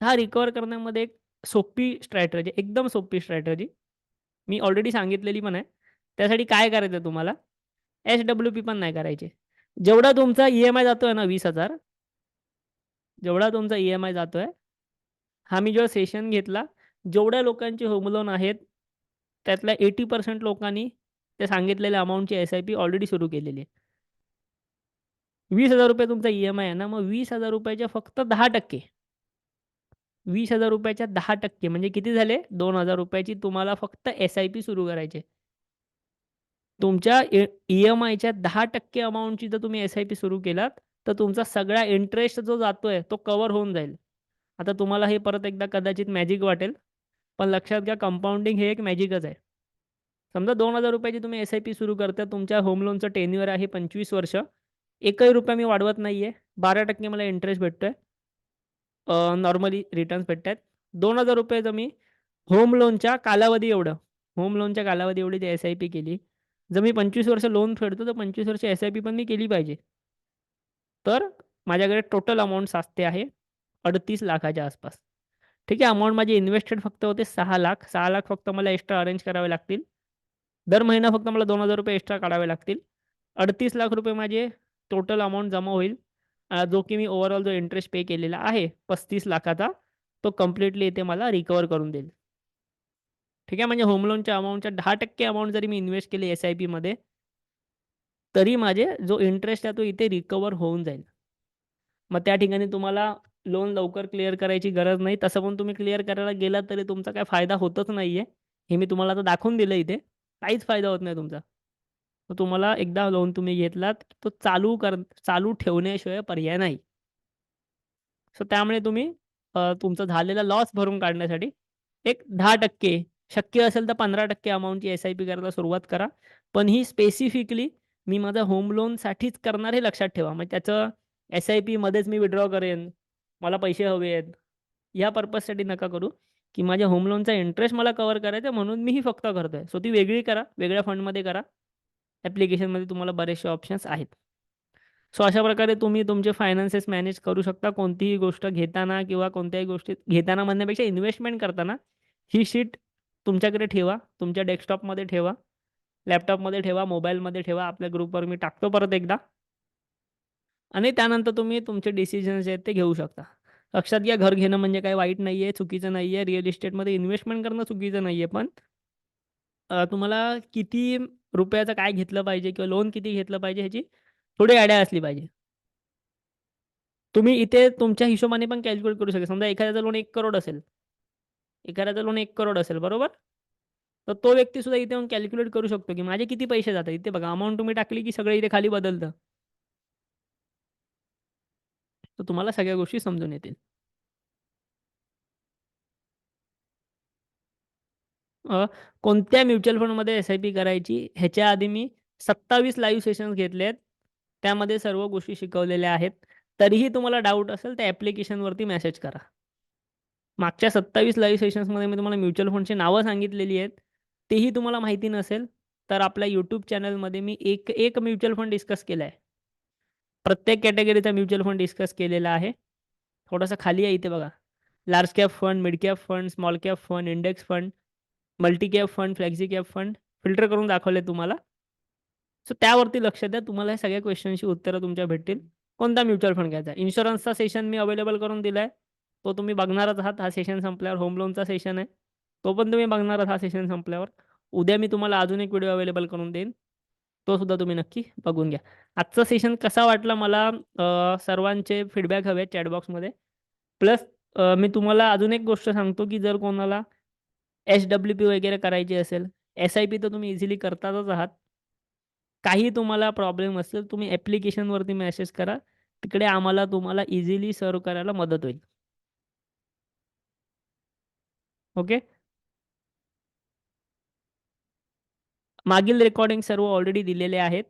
हा रिकव्हर करण्यामध्ये एक सोपी स्ट्रॅटेजी, एकदम सोपी स्ट्रॅटेजी मी ऑलरेडी सांगितलेली पण आहे. त्यासाठी काय करायचं तुम्हाला? एस-डब्ल्यू-पी पण नाही करायचे. जेवढा तुमचा ई-एम-आय जातोय ना 20,000 जेवढा तुमचा ई-एम-आय जातोय, हा मी जेव्हा सेशन घेतला, जेवढ्या लोकांचे होम लोन आहेत, त्यातल्या 80% लोकांनी त्या सांगितलेल्या अमाउंटची एस-आय-पी ऑलरेडी सुरू केलेली आहे. ₹20,000 तुमचा ई-एम-आय आहे ना, मग ₹20,000 च्या फक्त 10% ₹20,000 10% म्हणजे किती झाले? ₹2,000 ची तुम्हाला फक्त एस-आय-पी सुरू करायची आहे. तुमच्या ई-एम-आयच्या 10% अमाउंटची जर तुम्ही एस-आय-पी सुरू केलात, तर तुमचा सगळा इंटरेस्ट जो जातोय, तो कव्हर होऊन जाईल. आता तुम्हाला हे परत एकदा कदाचित मॅजिक वाटेल, पण लक्षात घ्या कंपाउंडिंग हे एक मॅजिकच आहे. समजा ₹2,000 ची तुम्ही एस-आय-पी सुरू करता. तुमच्या होम लोनचं टेन्युअर आहे 25 वर्ष. एकही रुपया मी वाढवत नाहीये. 12% मला इंटरेस्ट भेटतोय. Normally returns भेटतायत. ₹2,000 जर मी होम लोनच्या कालावधी एवढं, होम लोनच्या कालावधी एवढी ती एस-आय-पी केली. जर मी 25 वर्ष लोन फेडतो, तर 25 वर्ष एस-आय-पी पण मी केली पाहिजे. तर माझ्याकडे टोटल अमाउंट साचते आहे 38,00,000च्या आसपास. ठीक आहे. अमाउंट माझी इन्व्हेस्टेड फक्त होते 6,00,000. 6,00,000 फक्त मला एक्स्ट्रा अरेंज करावे लागतील. दर महिना फक्त मला ₹2,000 एक्स्ट्रा काढावे लागतील. ₹38,00,000 माझे टोटल अमाउंट जमा होईल. जो की मी ओव्हरऑल जो इंटरेस्ट पे केलेला आहे 35,00,000चा तो कंप्लीटली इथे मला रिकव्हर करून देईल. ठीक आहे. म्हणजे होम लोनच्या अमाउंटच्या 10% अमाउंट जरी मी इन्व्हेस्ट केली एस-आय-पीमध्ये तरी माझे जो इंटरेस्ट आहे तो इथे रिकव्हर होऊन जाईल. मग त्या ठिकाणी तुम्हाला लोन लवकर क्लिअर करायची गरज नाही. तसं पण तुम्ही क्लिअर करायला गेलात तरी तुमचा काही फायदा होतच नाहीये. हे मी तुम्हाला आता दाखवून दिलं इथे. काहीच फायदा होत नाही तुमचा. तर तुम्हाला एकदा लोन तुम्ही घेतलात, तो चालू ठेवण्याशिवाय पर्याय नाही. सो त्यामुळे तुम्ही तुमचा झालेला लॉस भरून काढण्यासाठी एक 10% शक्य असेल तर 15% अमाउंटची एस-आय-पी करायला सुरुवात करा. पण ही स्पेसिफिकली मी माझा होम लोनसाठीच करणार हे लक्षात ठेवा. मग त्याचं एस-आय-पीमध्येच मी विथड्रॉ करेन, मला पैसे हवे आहेत, या पर्पजसाठी नका करू, की माझ्या होम लोनचा इंटरेस्ट मला कव्हर करायचा आहे म्हणून मी ही फक्त करतोय. सो ती वेगळी करा, वेगळ्या फंडमध्ये करा. ॲप्लिकेशनमध्ये तुम्हाला बरेचसे ऑप्शन्स आहेत. सो अशा प्रकारे तुम्ही तुमचे फायनान्सेस मॅनेज करू शकता. कोणतीही गोष्ट घेताना किंवा कोणत्याही गोष्टीत घेताना म्हणण्यापेक्षा इन्व्हेस्टमेंट करताना ही शीट तुमच्याकडे ठेवा. तुमच्या डेस्कटॉपमध्ये ठेवा, लॅपटॉपमध्ये ठेवा, मोबाईलमध्ये ठेवा. आपल्या ग्रुपवर मी टाकतो परत एकदा आणि त्यानंतर तुम्ही तुमचे डिसिजन्स जे आहेत ते घेऊ शकता. लक्षात घ्या, घर घेणं म्हणजे काही वाईट नाहीये, चुकीचं नाहीये. रिअल इस्टेटमध्ये इन्व्हेस्टमेंट करणं चुकीचं नाहीये. पण तुम्हाला किती रुपयाचं काय घेतलं पाहिजे किंवा लोन किती घेतलं पाहिजे ह्याची थोडी आयडिया असली पाहिजे. तुम्ही इथे तुमच्या हिशोबाने पण कॅल्क्युलेट करू शकता. समजा एखाद्याचं लोन 1,00,00,000 असेल. एखाद्याचं लोन 1,00,00,000 असेल, बरोबर? तर तो व्यक्तीसुद्धा इथे येऊन कॅल्क्युलेट करू शकतो, की माझे किती पैसे जातात. इथे बघा अमाउंट तुम्ही टाकली, की सगळं इथे खाली बदलतं. तर तुम्हाला सगळ्या गोष्टी समजून येतील. अ, कोणत्या म्युच्युअल फंडमध्ये एस-आय-पी करायची ह्याच्या आधी मी 27 लाईव्ह सेशन्स घेतले आहेत. त्यामध्ये सर्व गोष्टी शिकवलेल्या आहेत. तरीही तुम्हाला डाऊट असेल तर ॲप्लिकेशनवरती मेसेज करा. मागच्या 27 लाईव्ह सेशन्समध्ये मी तुम्हाला म्युच्युअल फंडची नावं सांगितलेली आहेत. तेही तुम्हाला माहिती नसेल, तर आपल्या YouTube चॅनलमध्ये मी एक एक म्युच्युअल फंड डिस्कस केला आहे. प्रत्येक कॅटेगरीचा म्युच्युअल फंड डिस्कस केलेला आहे. थोडंसं खाली आहे इथे बघा. Large cap fund, mid cap fund, small cap fund, index fund, multi cap fund, flexi cap fund filter करून दाखवले तुम्हाला. सो त्यावरती लक्ष द्या. तुम्हाला या सगळ्या क्वेशन्सची उत्तरं तुमच्या भेटतील. कोणता म्युच्युअल फंड घ्यायचा? इन्शुरन्सचा सेशन मी अवेलेबल करून दिलाय. तो तुम्ही बघणारच आहात. हा सेशन संपल्यावर होम लोनचा सेशन आहे. तो पण तुम्ही बघणार आहात हा सेशन संपल्यावर. उद्या मी तुम्हाला अजून एक व्हिडिओ अवेलेबल करून देईन. तो सुद्धा तुम्ही नक्की बघून घ्या. आजचा सेशन कसा वाटला मला सर्वांचे फीडबॅक हवे चॅट बॉक्समध्ये. प्लस मी तुम्हाला अजून एक गोष्ट सांगतो, की जर कोणाला एस-डब्ल्यू-पी वगैरे करायची असेल, एस-आय-पी तर तुम्ही इझिली करतातच आहात. काही तुम्हाला प्रॉब्लेम असेल, तुम्ही ॲप्लिकेशनवरती मेसेज करा. तिकडे आम्हाला तुम्हाला इझिली सर्व्ह करायला मदत होईल. ओके. मागील रेकॉर्डिंग सर्व ऑलरेडी दिलेले आहेत.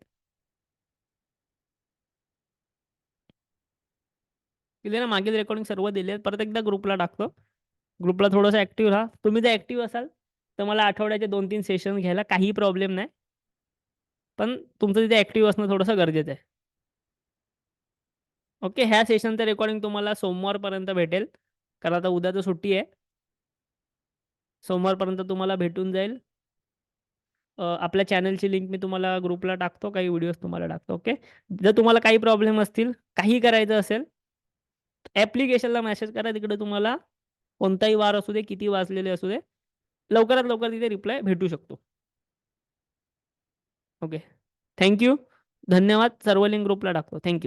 दिले ना, मागील रेकॉर्डिंग सर्व दिले आहेत. परत एकदा ग्रुपला टाकतो. ग्रुपला थोडंसं ॲक्टिव्ह राहा. तुम्ही जर ॲक्टिव्ह असाल, तर मला आठवड्याचे 2-3 सेशन घ्यायला काही प्रॉब्लेम नाही. पण तुमचं तिथे ॲक्टिव्ह असणं थोडंसं गरजेचं आहे. ओके. ह्या सेशनचं रेकॉर्डिंग तुम्हाला सोमवारपर्यंत भेटेल. कारण आता उद्या तर सुट्टी आहे. सोमवारपर्यंत तुम्हाला भेटून जाईल. आपल्या चॅनलची लिंक मी तुम्हाला ग्रुपला टाकतो. काही व्हिडिओज तुम्हाला टाकतो. ओके. जर तुम्हाला काही प्रॉब्लेम असतील, काही करायचं असेल, ॲप्लिकेशनला मेसेज करा. तिकडे तुम्हाला कोणताही वार असू दे, किती वाजलेले असू दे, लवकरात लवकर तिथे रिप्लाय भेटू शकतो. ओके. Thank you. धन्यवाद. सर्व लिंक ग्रुपला टाकतो. थँक